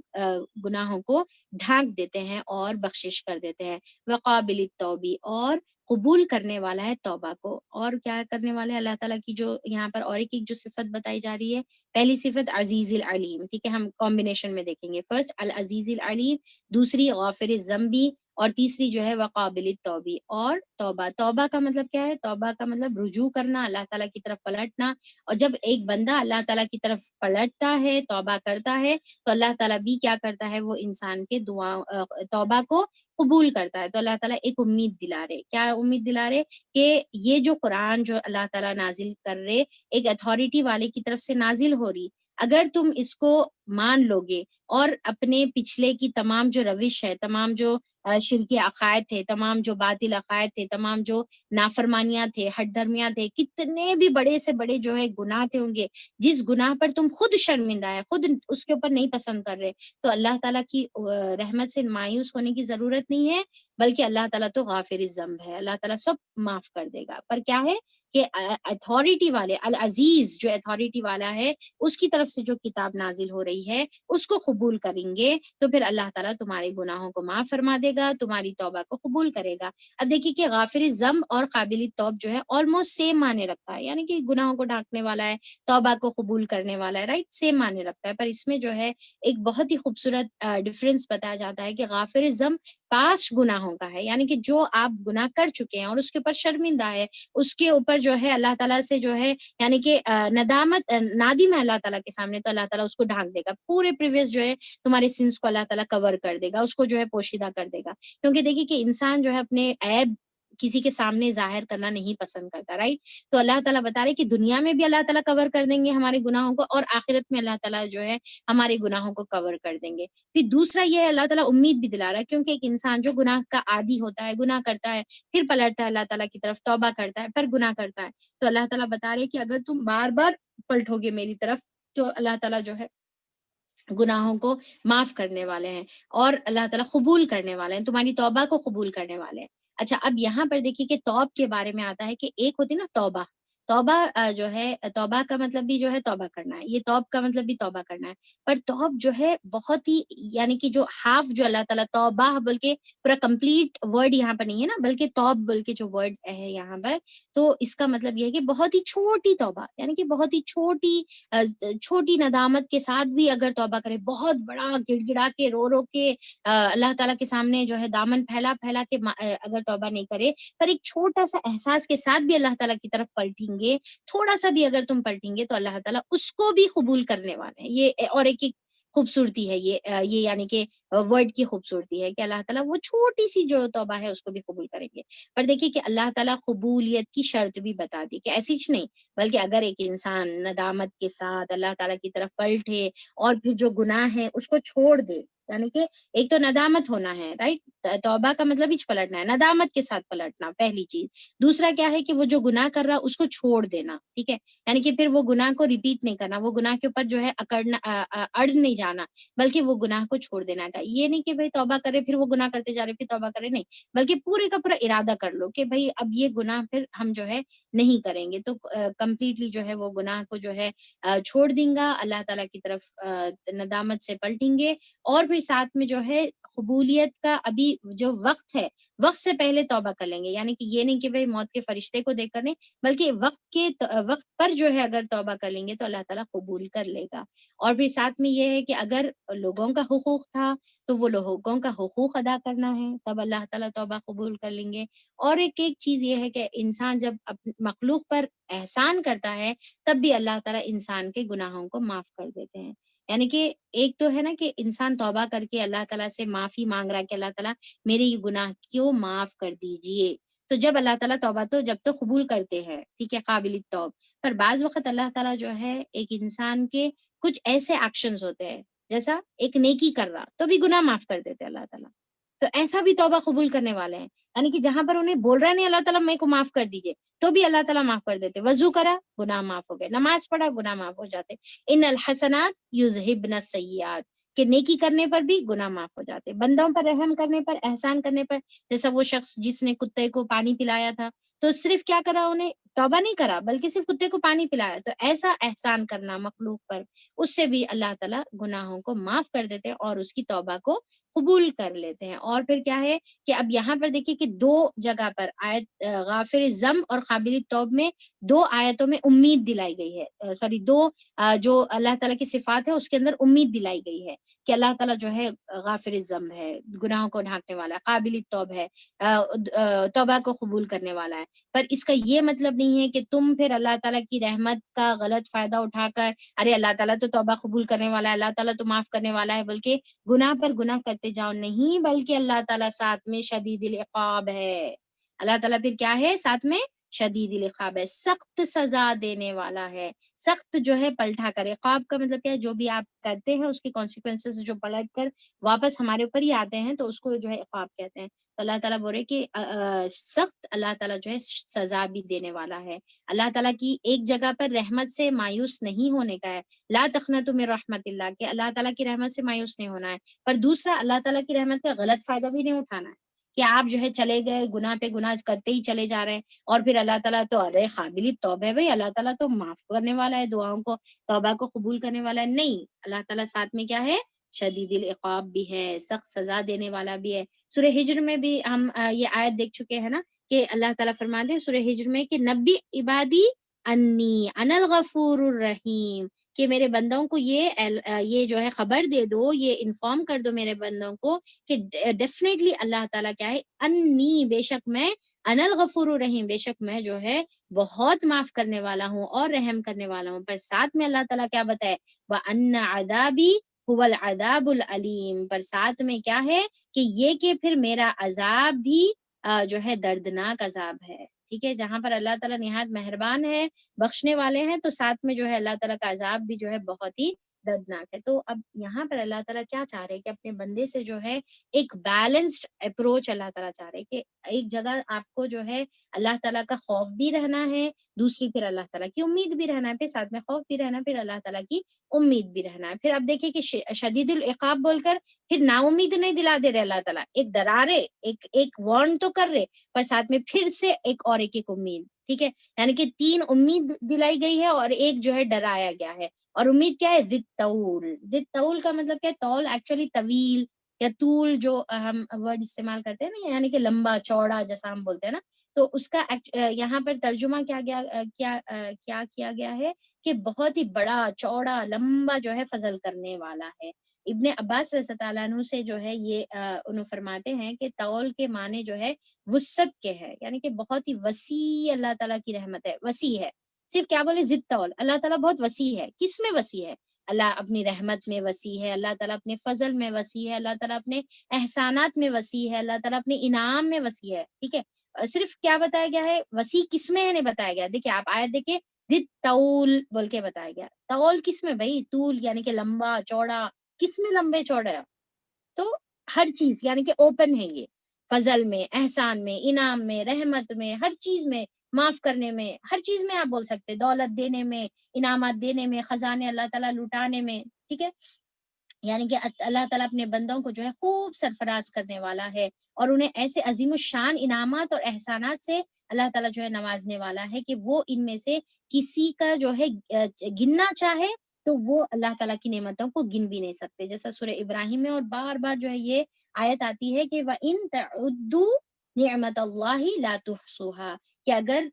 گناہوں کو ڈھانک دیتے ہیں اور بخشش کر دیتے ہیں. وقابل التوبی، اور قبول کرنے والا ہے توبہ کو. اور کیا کرنے والا ہے اللہ تعالیٰ کی جو یہاں پر اور ایک جو صفت بتائی جا رہی ہے، پہلی صفت عزیز العلیم، ٹھیک ہے، ہم کمبینیشن میں دیکھیں گے. فرسٹ العزیز العلیم، دوسری غافر الذنبی، اور تیسری جو ہے وقابل التوبی. اور توبہ، توبہ کا مطلب کیا ہے، توبہ کا مطلب رجوع کرنا، اللہ تعالیٰ کی طرف پلٹنا. اور جب ایک بندہ اللہ تعالیٰ کی طرف پلٹتا ہے، توبہ کرتا ہے، تو اللہ تعالیٰ بھی کیا کرتا ہے، وہ انسان کے توبہ کو قبول کرتا ہے. تو اللہ تعالیٰ ایک امید دلا رہے، کیا امید دلا رہے، کہ یہ جو قرآن جو اللہ تعالیٰ نازل کر رہے، ایک اتھارٹی والے کی طرف سے نازل ہو رہی، اگر تم اس کو مان لو گے اور اپنے پچھلے کی تمام جو روش ہے، تمام جو شرکی عقائد تھے، تمام جو باطل عقائد تھے، تمام جو نافرمانیاں تھے، ہٹ دھرمیاں تھے، کتنے بھی بڑے سے بڑے جو ہے گناہ تھے ہوں گے، جس گناہ پر تم خود شرمندہ ہے، خود اس کے اوپر نہیں پسند کر رہے، تو اللہ تعالیٰ کی رحمت سے مایوس ہونے کی ضرورت نہیں ہے، بلکہ اللہ تعالیٰ تو غافر الذنب ہے، اللہ تعالیٰ سب معاف کر دے گا. پر کیا ہے کہ اتھارٹی والے، العزیز جو اتھارٹی والا ہے، اس کی طرف سے جو کتاب نازل ہو رہی ہے اس کو قبول کریں گے تو پھر اللہ تعالیٰ تمہارے گناہوں کو معاف فرما دے گا، تمہاری توبہ کو قبول کرے گا. اب دیکھیے کہ غافر الذنب اور قابل توب جو ہے آلموسٹ سیم معنی رکھتا ہے، یعنی کہ گناہوں کو ڈھانکنے والا ہے، توبہ کو قبول کرنے والا ہے، رائٹ، سیم معنی رکھتا ہے. پر اس میں جو ہے ایک بہت ہی خوبصورت ڈفرینس بتایا جاتا ہے کہ غافر الذنب پاس گناہوں کا ہے، یعنی کہ جو آپ گناہ کر چکے ہیں اور اس کے اوپر شرمندہ ہے، اس کے اوپر جو ہے اللہ تعالیٰ سے جو ہے یعنی کہ ندامت نادم ہے اللہ تعالیٰ کے سامنے، تو اللہ تعالیٰ اس کو ڈھانک دے گا، پورے پریویس جو ہے تمہارے سنس کو اللہ تعالیٰ کور کر دے گا، اس کو جو ہے پوشیدہ کر دے گا. کیونکہ دیکھیے کہ انسان جو ہے اپنے عیب کسی کے سامنے ظاہر کرنا نہیں پسند کرتا، رائٹ. تو اللہ تعالیٰ بتا رہے کہ دنیا میں بھی اللہ تعالیٰ کور کر دیں گے ہمارے گناہوں کو، اور آخرت میں اللہ تعالیٰ جو ہے ہمارے گناہوں کو کور کر دیں گے. پھر دوسرا یہ ہے اللہ تعالیٰ امید بھی دلا رہا ہے، کیونکہ ایک انسان جو گناہ کا عادی ہوتا ہے، گناہ کرتا ہے، پھر پلٹتا ہے اللہ تعالیٰ کی طرف، توبہ کرتا ہے، پھر گناہ کرتا ہے، تو اللہ تعالیٰ بتا رہے کہ اگر تم بار بار پلٹو گے میری طرف تو اللہ تعالیٰ جو ہے گناہوں کو معاف کرنے والے ہیں، اور اللہ تعالیٰ قبول کرنے والے ہیں، تمہاری توبہ کو قبول کرنے والے ہیں. اچھا، اب یہاں پر دیکھیے کہ توب کے بارے میں آتا ہے کہ ایک ہوتی نا توبہ، توبہ جو ہے توبہ کا مطلب بھی جو ہے توبہ کرنا ہے، یہ توب کا مطلب بھی توبہ کرنا ہے، پر توب جو ہے بہت ہی یعنی کہ جو ہاف جو اللہ تعالیٰ توبہ بول کے پورا کمپلیٹ ورڈ یہاں پر نہیں ہے نا، بلکہ توب بول کے جو ورڈ ہے یہاں پر، تو اس کا مطلب یہ ہے کہ بہت ہی چھوٹی توبہ، یعنی کہ بہت ہی چھوٹی ندامت کے ساتھ بھی اگر توبہ کرے، بہت بڑا گڑ گڑا کے رو رو کے اللہ تعالیٰ کے سامنے جو ہے دامن پھیلا پھیلا کے اگر توبہ نہیں کرے، پر ایک چھوٹا سا احساس کے ساتھ بھی اللہ تعالیٰ کی طرف پلٹیں گے، تھوڑا سا بھی اگر تم پلٹیں گے تو اللہ تعالیٰ اس کو بھی قبول کرنے والے ہیں۔ یہ اور ایک خوبصورتی ہے، یہ یعنی کہ ورڈ کی خوبصورتی ہے کہ اللہ تعالیٰ وہ چھوٹی سی جو توبہ ہے اس کو بھی قبول کریں گے۔ پر دیکھیے کہ اللہ تعالیٰ قبولیت کی شرط بھی بتا دی کہ ایسی نہیں، بلکہ اگر ایک انسان ندامت کے ساتھ اللہ تعالیٰ کی طرف پلٹے اور پھر جو گناہ ہے اس کو چھوڑ دے، یعنی کہ ایک تو ندامت ہونا ہے، رائٹ، توبہ کا مطلب ہی پلٹنا ہے، ندامت کے ساتھ پلٹنا پہلی چیز۔ دوسرا کیا ہے کہ وہ جو گناہ کر رہا اس کو چھوڑ دینا، ٹھیک ہے، یعنی کہ پھر وہ گناہ کو ریپیٹ نہیں کرنا، وہ گناہ کے اوپر جو ہے اڑ نہیں جانا، بلکہ وہ گناہ کو چھوڑ دینا کا۔ یہ نہیں کہ بھائی توبہ کرے پھر وہ گناہ کرتے جا رہے پھر توبہ کرے، نہیں، بلکہ پورے کا پورا ارادہ کر لو کہ بھائی اب یہ گناہ پھر ہم جو ہے نہیں کریں گے، تو کمپلیٹلی جو ہے وہ گناہ کو جو ہے چھوڑ دیں گا، اللہ تعالیٰ کی طرف ندامت سے پلٹیں گے، اور پھر ساتھ میں جو ہے قبولیت کا ابھی جو وقت ہے، وقت سے پہلے توبہ کر لیں گے، یعنی کہ یہ نہیں کہ بھائی موت کے فرشتے کو دیکھ کر نہیں، بلکہ وقت پر جو ہے اگر توبہ کر لیں گے تو اللہ تعالیٰ قبول کر لے گا۔ اور پھر ساتھ میں یہ ہے کہ اگر لوگوں کا حقوق تھا تو وہ لوگوں کا حقوق ادا کرنا ہے، تب اللہ تعالیٰ توبہ قبول کر لیں گے۔ اور ایک چیز یہ ہے کہ انسان جب مخلوق پر احسان کرتا ہے تب بھی اللہ تعالیٰ انسان کے گناہوں کو معاف کر دیتے ہیں، یعنی کہ ایک تو ہے نا کہ انسان توبہ کر کے اللہ تعالیٰ سے معافی مانگ رہا ہے کہ اللہ تعالیٰ میرے یہ گناہ کیوں معاف کر دیجئے، تو جب اللہ تعالیٰ توبہ تو جب تو قبول کرتے ہیں، ٹھیک ہے، قابل توب، پر بعض وقت اللہ تعالیٰ جو ہے ایک انسان کے کچھ ایسے ایکشنز ہوتے ہیں، جیسا ایک نیکی کر رہا تو بھی گناہ معاف کر دیتے اللہ تعالیٰ، تو ایسا بھی توبہ قبول کرنے والے ہیں، یعنی کہ جہاں پر انہیں بول رہا نہیں اللہ تعالیٰ میرے کو معاف کر دیجئے، تو بھی اللہ تعالیٰ معاف کر دیتے، وضو کرا گناہ معاف ہو گئے، نماز پڑھا گناہ معاف ہو جاتے، ان الحسنات یذہبن السیئات، کہ نیکی کرنے پر بھی گناہ معاف ہو جاتے، بندوں پر رحم کرنے پر، احسان کرنے پر، جیسا وہ شخص جس نے کتے کو پانی پلایا تھا، تو صرف کیا کرا انہیں، توبہ نہیں کرا بلکہ صرف کتے کو پانی پلایا، تو ایسا احسان کرنا مخلوق پر، اس سے بھی اللہ تعالیٰ گناہوں کو معاف کر دیتے ہیں اور اس کی توبہ کو قبول کر لیتے ہیں۔ اور پھر کیا ہے کہ اب یہاں پر دیکھیے کہ دو جگہ پر آیت غافر ذنب اور قابل توب میں دو آیتوں میں امید دلائی گئی ہے، سوری دو جو اللہ تعالیٰ کی صفات ہے اس کے اندر امید دلائی گئی ہے کہ اللہ تعالیٰ جو ہے غافر الذنب ہے، گناہوں کو ڈھانکنے والا ہے، قابل توب ہے، توبہ کو قبول کرنے والا ہے، پر اس کا یہ مطلب نہیں ہے کہ تم پھر اللہ تعالیٰ کی رحمت کا غلط فائدہ اٹھا کر ارے اللہ تعالیٰ تو توبہ قبول کرنے والا ہے، اللہ تعالیٰ تو معاف کرنے والا ہے، بلکہ گناہ پر گناہ کرتے جاؤ، نہیں، بلکہ اللہ تعالیٰ ساتھ میں شدید العقاب ہے، اللہ تعالیٰ پھر کیا ہے ساتھ میں شدید العقاب ہے، سخت سزا دینے والا ہے، سخت جو ہے پلٹا کرے، عقاب کا مطلب کیا ہے، جو بھی آپ کرتے ہیں اس کے کانسیکوینسز جو پلٹ کر واپس ہمارے اوپر ہی آتے ہیں تو اس کو جو ہے عقاب کہتے ہیں، تو اللہ تعالیٰ بول رہے کہ سخت اللہ تعالیٰ جو ہے سزا بھی دینے والا ہے۔ اللہ تعالیٰ کی ایک جگہ پر رحمت سے مایوس نہیں ہونے کا ہے، لا تقنطوا من رحمت اللہ، کہ اللہ تعالیٰ کی رحمت سے مایوس نہیں ہونا ہے، پر دوسرا اللہ تعالیٰ کی رحمت کا غلط فائدہ بھی نہیں اٹھانا ہے کہ آپ جو ہے چلے گئے گناہ پہ گناہ کرتے ہی چلے جا رہے ہیں، اور پھر اللہ تعالیٰ تو ارے قابل توبہ ہے بھائی، اللہ تعالیٰ تو معاف کرنے والا ہے، دعاؤں کو توبہ کو قبول کرنے والا ہے، نہیں، اللہ تعالیٰ ساتھ میں کیا ہے شدید العقاب بھی ہے، سخت سزا دینے والا بھی ہے۔ سورہ ہجر میں بھی ہم یہ آیت دیکھ چکے ہیں نا کہ اللہ تعالیٰ فرماتے ہیں سورہ ہجر میں کہ نبی عبادی انی انا الغفور الرحیم، کہ میرے بندوں کو یہ جو ہے خبر دے دو، یہ انفارم کر دو میرے بندوں کو کہ ڈیفینیٹلی اللہ تعالیٰ کیا ہے، انی، بے شک میں، انا الغفور الرحیم، بے شک میں جو ہے بہت معاف کرنے والا ہوں اور رحم کرنے والا ہوں، پر ساتھ میں اللہ تعالیٰ کیا بتائے، وَأَنَّ عَذَابِي هُوَ الْعَذَابُ الْعَلِيمُ، پر ساتھ میں کیا ہے کہ یہ کہ پھر میرا عذاب بھی جو ہے دردناک عذاب ہے، ٹھیک ہے، جہاں پر اللہ تعالیٰ نہایت مہربان ہے، بخشنے والے ہیں، تو ساتھ میں جو ہے اللہ تعالیٰ کا عذاب بھی جو ہے بہت ہی دردناک ہے۔ تو اب یہاں پر اللہ تعالیٰ کیا چاہ رہے کہ اپنے بندے سے جو ہے ایک بیلنسڈ اپروچ اللہ تعالیٰ چاہ رہے کہ ایک جگہ آپ کو جو ہے اللہ تعالیٰ کا خوف بھی رہنا ہے، دوسری پھر اللہ تعالیٰ کی امید بھی رہنا ہے، پھر ساتھ میں خوف بھی رہنا ہے، پھر اللہ تعالیٰ کی امید بھی رہنا ہے۔ پھر اب دیکھیں کہ شدید العقاب بول کر پھر نا امید نہیں دلا دے رہے اللہ تعالیٰ، ایک ڈرا رہے، ایک وارن تو کر رہے، پر ساتھ میں پھر سے ایک اور ایک امید، ٹھیک ہے، یعنی کہ 3 امید دلائی گئی ہے اور ایک جو ہے ڈرایا گیا ہے. اور امید کیا ہے؟ ذی الطول. ذی الطول کا مطلب کیا ہے؟ طول ایکچولی طویل یا طول جو ہم ورڈ استعمال کرتے ہیں نا، یعنی کہ لمبا چوڑا جیسا ہم بولتے ہیں نا، تو اس کا یہاں پر ترجمہ کیا کیا گیا ہے کہ بہت ہی بڑا چوڑا لمبا جو ہے فضل کرنے والا ہے. ابن عباس رضی اللہ عنہ سے جو ہے یہ انہوں فرماتے ہیں کہ طول کے معنی جو ہے وسعت کے ہے، یعنی کہ بہت ہی وسیع اللہ تعالیٰ کی رحمت ہے، وسیع ہے. صرف کیا بولے؟ ضد طول. اللہ تعالیٰ بہت وسیع ہے. کس میں وسیع ہے؟ اللہ اپنی رحمت میں وسیع ہے، اللہ تعالیٰ اپنے فضل میں وسیع ہے، اللہ تعالیٰ اپنے احسانات میں وسیع ہے، اللہ تعالیٰ اپنے انعام میں وسیع ہے. ٹھیک ہے، صرف کیا بتایا گیا ہے؟ وسیع کس میں ہے نہیں بتایا گیا. دیکھیں آپ آیت دیکھیں، ضد طول بول کے بتایا گیا. طول کس میں بھائی؟ طول یعنی کہ لمبا چوڑا. کس میں لمبے چوڑے؟ تو ہر چیز یعنی کہ اوپن ہے یہ، فضل میں، احسان میں، انعام میں، رحمت میں، ہر چیز میں، معاف کرنے میں، ہر چیز میں آپ بول سکتے، دولت دینے میں، انعامات دینے میں، خزانے اللہ تعالیٰ لٹانے میں. ٹھیک ہے، یعنی کہ اللہ تعالیٰ اپنے بندوں کو جو ہے خوب سرفراز کرنے والا ہے، اور انہیں ایسے عظیم الشان انعامات اور احسانات سے اللہ تعالیٰ جو ہے نوازنے والا ہے کہ وہ ان میں سے کسی کا جو ہے گننا چاہے تو وہ اللہ تعالیٰ کی نعمتوں کو گن بھی نہیں سکتے. جیسا سورہ ابراہیم میں اور بار بار جو ہے یہ آیت آتی ہے کہ وَإِن تَعُدُّوا نِعْمَتَ اللَّهِ لَا تُحْصُوهَا، کہ اگر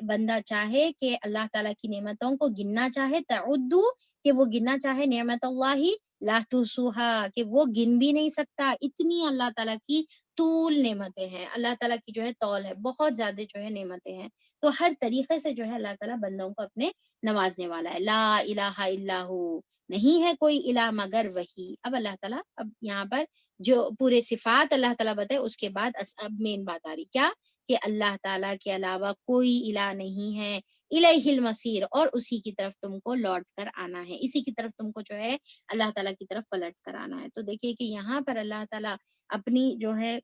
بندہ چاہے کہ اللہ تعالیٰ کی نعمتوں کو گننا چاہے، تعدو کہ وہ گننا چاہے، نعمت اللہ لا تحصوها کہ وہ گن بھی نہیں سکتا. اتنی اللہ تعالیٰ کی طول نعمتیں ہیں، اللہ تعالیٰ کی جو ہے طول ہے، بہت زیادہ جو ہے نعمتیں ہیں. تو ہر طریقے سے جو ہے اللہ تعالیٰ بندوں کو اپنے نوازنے والا ہے. لا الہ الا ہو، نہیں ہے کوئی الہ مگر وہی. اب اللہ تعالیٰ اب یہاں پر جو پورے صفات اللہ تعالیٰ بتائے، اس کے بعد اب مین بات آ رہی کیا کہ اللہ تعالیٰ کے علاوہ کوئی الہ نہیں ہے. الیہ المصیر، اور اسی کی طرف تم کو لوٹ کر آنا ہے، اسی کی طرف تم کو جو ہے اللہ تعالیٰ کی طرف پلٹ کر آنا ہے. تو دیکھیے کہ یہاں پر اللہ تعالیٰ اپنی جو ہے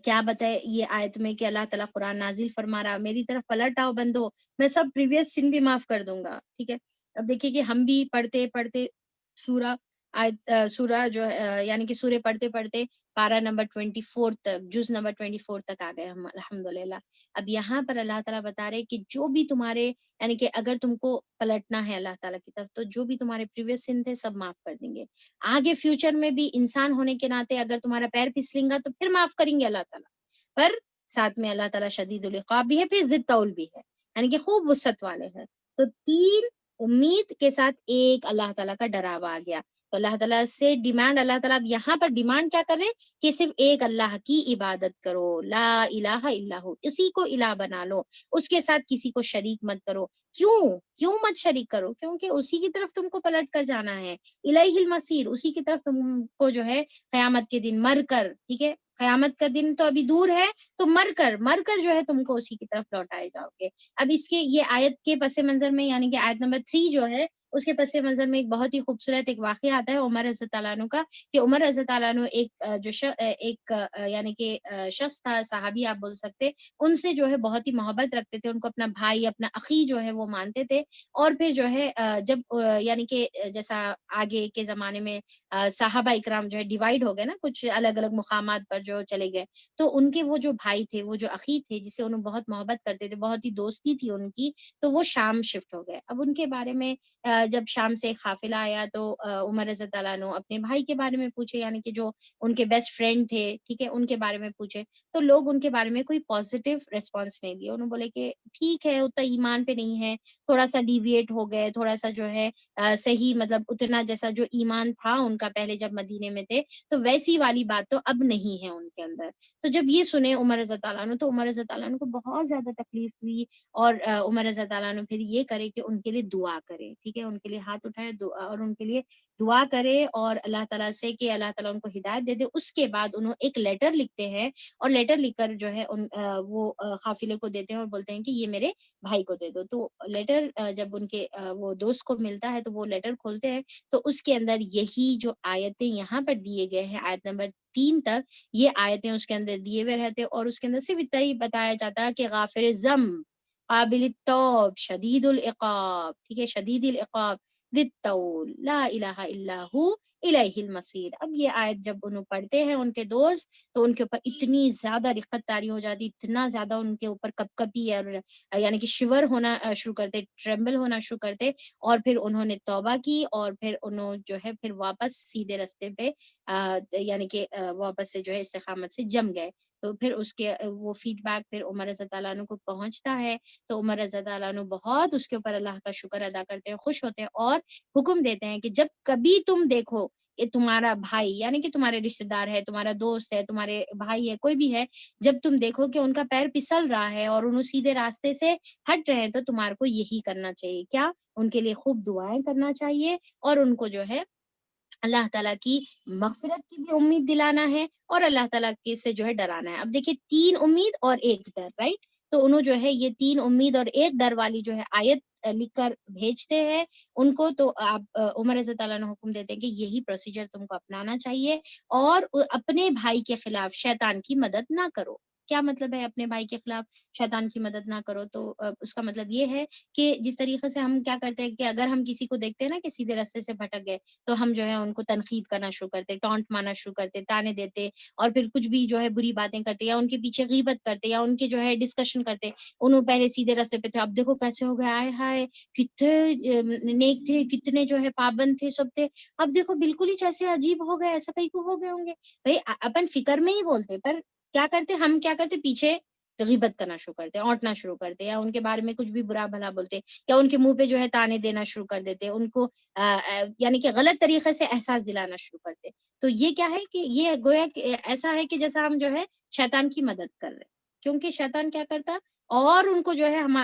کیا بتائے یہ آیت میں کہ اللہ تعالیٰ قرآن نازل فرما رہا، میری طرف پلٹ آؤ بندو، میں سب پریویس سن بھی معاف کر دوں گا. ٹھیک ہے، اب دیکھیے کہ ہم بھی پڑھتے پڑھتے سورہ سورہ جو یعنی کہ سورہ پڑھتے پڑھتے پارہ نمبر 24 تک، جز نمبر 24 تک آ گئے ہم الحمدللہ. اب یہاں پر اللہ تعالیٰ بتا رہے کہ جو بھی تمہارے یعنی کہ اگر تم کو پلٹنا ہے اللہ تعالیٰ کی طرف تو جو بھی تمہارے پریویس سن تھے سب معاف کر دیں گے. آگے فیوچر میں بھی انسان ہونے کے ناطے اگر تمہارا پیر پھسلیں گا تو پھر معاف کریں گے اللہ تعالیٰ. پر ساتھ میں اللہ تعالیٰ شدید العقاب بھی ہے، پھر ضد طول بھی ہے، یعنی کہ خوب وسعت والے ہیں. تو 3 امید کے ساتھ ایک اللہ تعالیٰ کا ڈراوا آ گیا. تو اللہ تعالیٰ سے ڈیمانڈ، اللہ تعالیٰ اب یہاں پر ڈیمانڈ کیا کر رہے کہ صرف ایک اللہ کی عبادت کرو، لا الہ الا ہو، اسی کو الہ بنا لو، اس کے ساتھ کسی کو شریک مت کرو. کیوں مت شریک کرو؟ کیونکہ اسی کی طرف تم کو پلٹ کر جانا ہے. الیہ المصیر، اسی کی طرف تم کو جو ہے قیامت کے دن مر کر، ٹھیک ہے، قیامت کا دن تو ابھی دور ہے، تو مر کر جو ہے تم کو اسی کی طرف لوٹائے جاؤ گے. اب اس کے یہ آیت کے پس منظر میں یعنی کہ آیت نمبر 3 جو ہے اس کے پس منظر میں ایک بہت ہی خوبصورت ایک واقعہ آتا ہے عمر رضی اللہ عنہ کا، کہ عمر رضی اللہ عنہ ایک یعنی کہ شخص تھا، صحابی آپ بول سکتے، ان سے جو ہے بہت ہی محبت رکھتے تھے، ان کو اپنا بھائی، اپنا اخی جو ہے وہ مانتے تھے. اور پھر جو ہے جب یعنی کہ جیسا آگے کے زمانے میں صحابہ اکرام جو ہے ڈیوائیڈ ہو گئے نا، کچھ الگ الگ مقامات پر جو چلے گئے، تو ان کے وہ جو بھائی تھے، وہ جو اخی تھے جسے انہوں بہت محبت کرتے تھے، بہت ہی دوستی تھی ان کی، تو وہ شام شفٹ ہو گئے. اب ان کے بارے میں جب شام سے ایک قافلہ آیا تو عمر رضی اللہ عنہ اپنے بھائی کے بارے میں پوچھے، یعنی کہ جو ان کے بیسٹ فرینڈ تھے، ٹھیک ہے، ان کے بارے میں پوچھے، تو لوگ ان کے بارے میں کوئی پازیٹیو ریسپانس نہیں دیے. انہوں بولے کہ ٹھیک ہے، اتنا ایمان پہ نہیں ہے، تھوڑا سا ڈیویٹ ہو گئے، تھوڑا سا جو ہے صحیح مطلب اتنا جیسا جو ایمان تھا ان کا پہلے جب مدینے میں تھے تو ویسی والی بات تو اب نہیں ہے ان کے اندر. تو جب یہ سنے عمر رضی اللہ عنہ تو عمر رضی اللہ عنہ کو بہت زیادہ تکلیف ہوئی، اور عمر رضی اللہ عنہ پھر یہ کرے کہ ان کے لیے دعا کرے، ٹھیک ہے، ان کے لیے ہاتھ اٹھائے اور ان کے لیے دعا کرے اور اللہ تعالیٰ سے کہ اللہ تعالیٰ ان کو ہدایت دے دے. اس کے بعد انہوں ایک لیٹر لکھتے ہیں، اور لیٹر لکھ کر جو ہے وہ قافلے کو دیتے ہیں اور بولتے ہیں کہ یہ میرے بھائی کو دے دو. تو لیٹر جب ان کے وہ دوست کو ملتا ہے تو وہ لیٹر کھولتے ہیں تو اس کے اندر یہی جو آیتیں یہاں پر دیے گئے ہیں آیت نمبر 3 تک، یہ آیتیں اس کے اندر دیے ہوئے رہتے، اور اس کے اندر صرف اتنا ہی بتایا جاتا ہے کہ غافر ذنب، قابل التوب، شدید العقاب، ٹھیک ہے، شدید العقاب، ذِالطَّوْلِ لا الہ الا ہو الیہ المصیر. اب یہ آیت جب انہوں پڑھتے ہیں ان کے دوست تو ان کے اوپر اتنی زیادہ رقت طاری ہو جاتی، اتنا زیادہ ان کے اوپر کپ کپی اور یعنی کہ شور ہونا شروع کرتے، ٹرمبل ہونا شروع کرتے، اور پھر انہوں نے توبہ کی اور پھر انہوں جو ہے پھر واپس سیدھے رستے پہ یعنی کہ واپس سے جو ہے استقامت سے جم گئے. تو پھر اس کے وہ فیڈ بیک پھر عمر رضی اللہ عنہ کو پہنچتا ہے، تو عمر رضی اللہ عنہ بہت اس کے اوپر اللہ کا شکر ادا کرتے ہیں، خوش ہوتے ہیں اور حکم دیتے ہیں کہ جب کبھی تم دیکھو کہ تمہارا بھائی یعنی کہ تمہارے رشتہ دار ہے، تمہارا دوست ہے، تمہارے بھائی ہے، کوئی بھی ہے، جب تم دیکھو کہ ان کا پیر پسل رہا ہے اور انہوں سیدھے راستے سے ہٹ رہے ہیں، تو تمہارے کو یہی کرنا چاہیے. کیا؟ ان کے لیے خوب دعائیں کرنا چاہیے اور ان کو جو ہے اللہ تعالیٰ کی مغفرت کی بھی امید دلانا ہے اور اللہ تعالیٰ کے سے جو ہے ڈرانا ہے. اب دیکھیے 3 امید اور 1 ڈر، رائٹ؟ تو انہوں جو ہے یہ 3 امید اور 1 ڈر والی جو ہے آیت لکھ کر بھیجتے ہیں ان کو. تو آپ عمر رضی اللہ عنہ حکم دیتے ہیں کہ یہی پروسیجر تم کو اپنانا چاہیے اور اپنے بھائی کے خلاف شیطان کی مدد نہ کرو. کیا مطلب ہے اپنے بھائی کے خلاف شیطان کی مدد نہ کرو؟ تو اس کا مطلب یہ ہے کہ جس طریقے سے ہم کیا کرتے ہیں کہ اگر ہم کسی کو دیکھتے ہیں نا کہ سیدھے راستے سے بھٹک گئے، تو ہم جو ہے ان کو تنقید کرنا شروع کرتے، ٹونٹ مارنا شروع کرتے، تانے دیتے اور پھر کچھ بھی جو ہے بری باتیں کرتے یا ان کے پیچھے غیبت کرتے یا ان کے جو ہے ڈسکشن کرتے. انہوں پہلے سیدھے راستے پہ تھے، اب دیکھو کیسے ہو گئے، آئے ہائے کتنے نیک تھے، کتنے جو ہے پابند تھے، سب تھے، اب دیکھو بالکل ہی جیسے عجیب ہو گئے، ایسا کہیں کو ہو گئے ہوں گے. بھائی اپن فکر میں ہی بولتے، پر کیا کرتے ہم، کیا کرتے پیچھے غیبت کرنا شروع کرتے، اونٹنا شروع کرتے یا ان کے بارے میں کچھ بھی برا بھلا بولتے یا ان کے منہ پہ جو ہے تانے دینا شروع کر دیتے، ان کو یعنی کہ غلط طریقے سے احساس دلانا شروع کرتے. تو یہ کیا ہے کہ یہ گویا کہ ایسا ہے کہ جیسا ہم جو ہے شیطان کی مدد کر رہے ہیں، کیونکہ شیطان کیا کرتا اور ان کو جو ہے ہم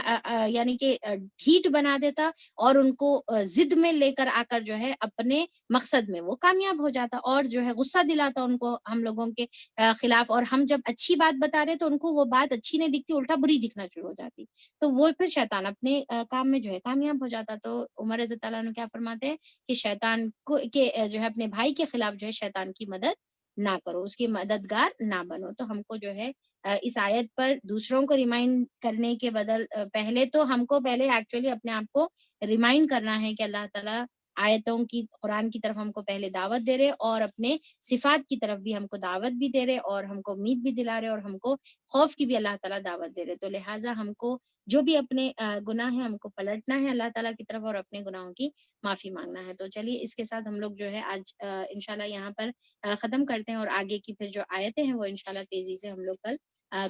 یعنی کہ ڈھیٹ بنا دیتا اور ان کو ضد میں لے کر آ کر جو ہے اپنے مقصد میں وہ کامیاب ہو جاتا اور جو ہے غصہ دلاتا ان کو ہم لوگوں کے خلاف. اور ہم جب اچھی بات بتا رہے تو ان کو وہ بات اچھی نہیں دکھتی، الٹا بری دکھنا شروع ہو جاتی، تو وہ پھر شیطان اپنے کام میں جو ہے کامیاب ہو جاتا. تو عمر رضی اللہ عنہ کیا فرماتے ہیں کہ شیطان کو کہ جو ہے اپنے بھائی کے خلاف جو ہے شیطان کی مدد نہ کرو، اس کی مددگار نہ بنو. تو ہم کو جو ہے اس آیت پر دوسروں کو ریمائنڈ کرنے کے بدل پہلے تو ہم کو پہلے ایکچولی اپنے آپ کو ریمائنڈ کرنا ہے کہ اللہ تعالیٰ آیتوں کی قرآن کی طرف ہم کو پہلے دعوت دے رہے اور اپنے صفات کی طرف بھی ہم کو دعوت بھی دے رہے اور ہم کو امید بھی دلا رہے اور ہم کو خوف کی بھی اللہ تعالیٰ دعوت دے رہے. تو لہٰذا ہم کو جو بھی اپنے گناہ ہیں ہم کو پلٹنا ہے اللہ تعالیٰ کی طرف اور اپنے گناہوں کی معافی مانگنا ہے. تو چلیے اس کے ساتھ ہم لوگ جو ہے آج انشاءاللہ یہاں پر ختم کرتے ہیں اور آگے کی پھر جو آیتیں ہیں وہ انشاءاللہ تیزی سے ہم لوگ کل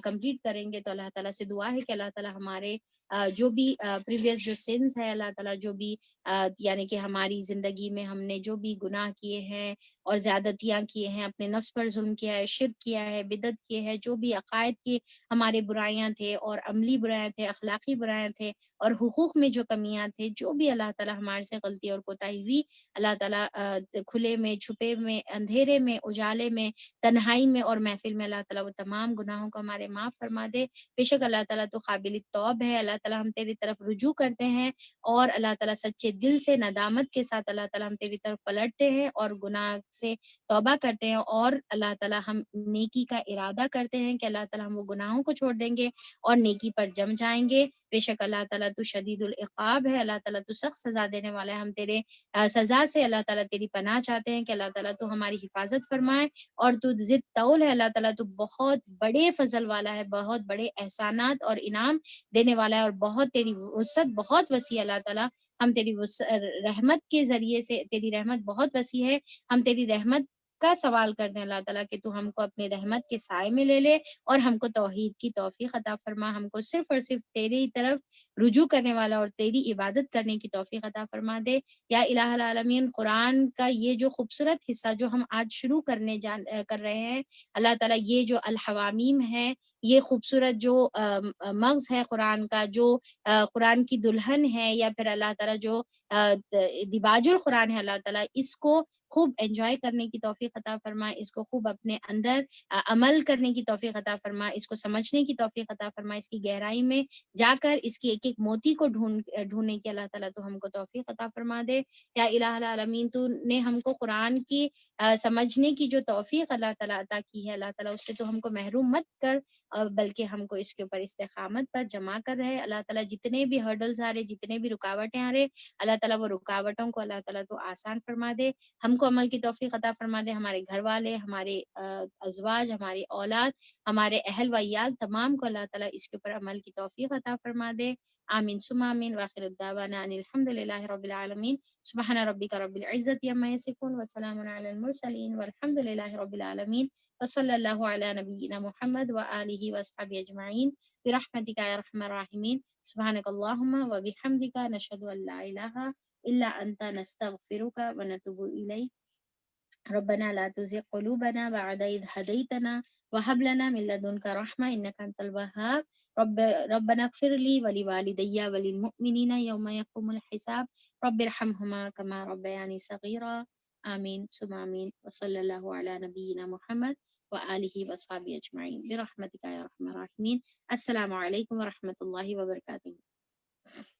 کمپلیٹ کریں گے. تو اللہ تعالیٰ سے دعا ہے کہ اللہ تعالیٰ ہمارے جو بھی پریویس جو سنس ہے، اللہ تعالیٰ جو بھی یعنی کہ ہماری زندگی میں ہم نے جو بھی گناہ کیے ہیں اور زیادتیاں کیے ہیں، اپنے نفس پر ظلم کیا ہے، شرک کیا ہے، بدعت کیے ہے، جو بھی عقائد کی ہمارے برائیاں تھے اور عملی برائیاں تھے، اخلاقی برائیاں تھے اور حقوق میں جو کمیاں تھے، جو بھی اللہ تعالیٰ ہمارے سے غلطی اور کوتاہی ہوئی، اللہ تعالیٰ کھلے میں، چھپے میں، اندھیرے میں، اجالے میں، تنہائی میں اور محفل میں اللہ تعالیٰ وہ تمام گناہوں کو ہمارے معاف فرما دے. بے شک اللہ تعالیٰ تو قابل توب ہے. اللہ تعالیٰ ہم تیری طرف رجوع کرتے ہیں اور اللہ تعالیٰ سچے دل سے ندامت کے ساتھ اللہ تعالیٰ ہم تیری طرف پلٹتے ہیں اور گناہ سے توبہ کرتے ہیں اور اللہ تعالیٰ ہم نیکی کا ارادہ کرتے ہیں کہ اللہ تعالیٰ ہم وہ گناہوں کو چھوڑ دیں گے اور نیکی پر جم جائیں گے. بے شک اللہ تعالیٰ تو شدید العقاب ہے، اللہ تعالیٰ تو سخت سزا دینے والا ہے. ہم تیرے سزا سے اللہ تعالیٰ تیری پناہ چاہتے ہیں کہ اللہ تعالیٰ تو ہماری حفاظت فرمائے اور تو ضد طول ہے. اللہ تعالیٰ تو بہت بڑے فضل والا ہے، بہت بڑے احسانات اور انعام دینے والا ہے اور بہت تیری وسعت بہت وسیع. اللہ تعالیٰ ہم تیری رحمت کے ذریعے سے، تیری رحمت بہت وسیع ہے، ہم تیری رحمت کا سوال کرتے ہیں اللہ تعالیٰ کہ تو ہم کو اپنے رحمت کے سائے میں لے لے اور ہم کو توحید کی توفیق عطا فرما، ہم کو صرف اور صرف تیری طرف رجوع کرنے والا اور تیری عبادت کرنے کی توفیق عطا فرما دے. یا الہ العالمین، قرآن کا یہ جو خوبصورت حصہ جو ہم آج شروع کر رہے ہیں، اللہ تعالیٰ یہ جو الحوامیم ہے، یہ خوبصورت جو مغز ہے قرآن کا، جو قرآن کی دلہن ہے، یا پھر اللہ تعالیٰ جو دیباج القرآن ہے، اللہ تعالیٰ اس کو خوب انجوائے کرنے کی توفیق عطا فرما، اس کو خوب اپنے اندر عمل کرنے کی توفیق عطا فرما، اس کو سمجھنے کی توفیق عطا فرما، اس کی گہرائی میں جا کر اس کی ایک ایک موتی کو ڈھونڈنے کی اللہ تعالیٰ تو ہم کو توفیق عطا فرما دے۔ یا الہ العالمین، تو نے ہم کو قرآن کی سمجھنے کی جو توفیق اللہ تعالیٰ عطا کی ہے، اللہ تعالیٰ اس سے تو ہم کو محروم مت کر، بلکہ ہم کو اس کے اوپر استقامت پر جمع کر رہے۔ اللہ تعالیٰ جتنے بھی ہرڈلز آ رہے، جتنے بھی رکاوٹیں آ رہے، اللہ تعالیٰ وہ رکاوٹوں کو اللہ تعالیٰ تو آسان فرما دے، ہم کو عمل کی توفیق عطا فرما دے، ہمارے گھر والے، ہمارے ازواج، ہماری اولاد، ہمارے اہل و عیال تمام کو اللہ تعالیٰ اس کے اوپر عمل کی توفیق عطا فرما دے۔ آمین ثم آمین، وآخر الدعوانا ان الحمد للہ رب العالمین۔ سبحان ربک رب العزة عما یصفون وسلام علی المرسلین والحمد للہ رب العالمین، وصلی اللہ علی نبینا محمد وآلہ وصحبہ اجمعین برحمتک یا ارحم الراحمین۔ سبحانک اللہم وبحمدک، نشہد ان لا الہ الا انت، نستغفرک ونتوب الیک۔ ربنا لا تزغ قلوبنا بعد إذ هديتنا وهب لنا من لدنك رحمة إنك أنت الوهاب۔ ربنا اغفر لي ولوالدي وللمؤمنين يوم يقوم الحساب، رب ارحمهما كما ربياني صغيرا۔ آمين ثم آمين، وصلى الله على نبينا محمد وآله وصحبه أجمعين برحمتك يا أرحم الراحمين۔ السلام عليكم ورحمة الله وبركاته۔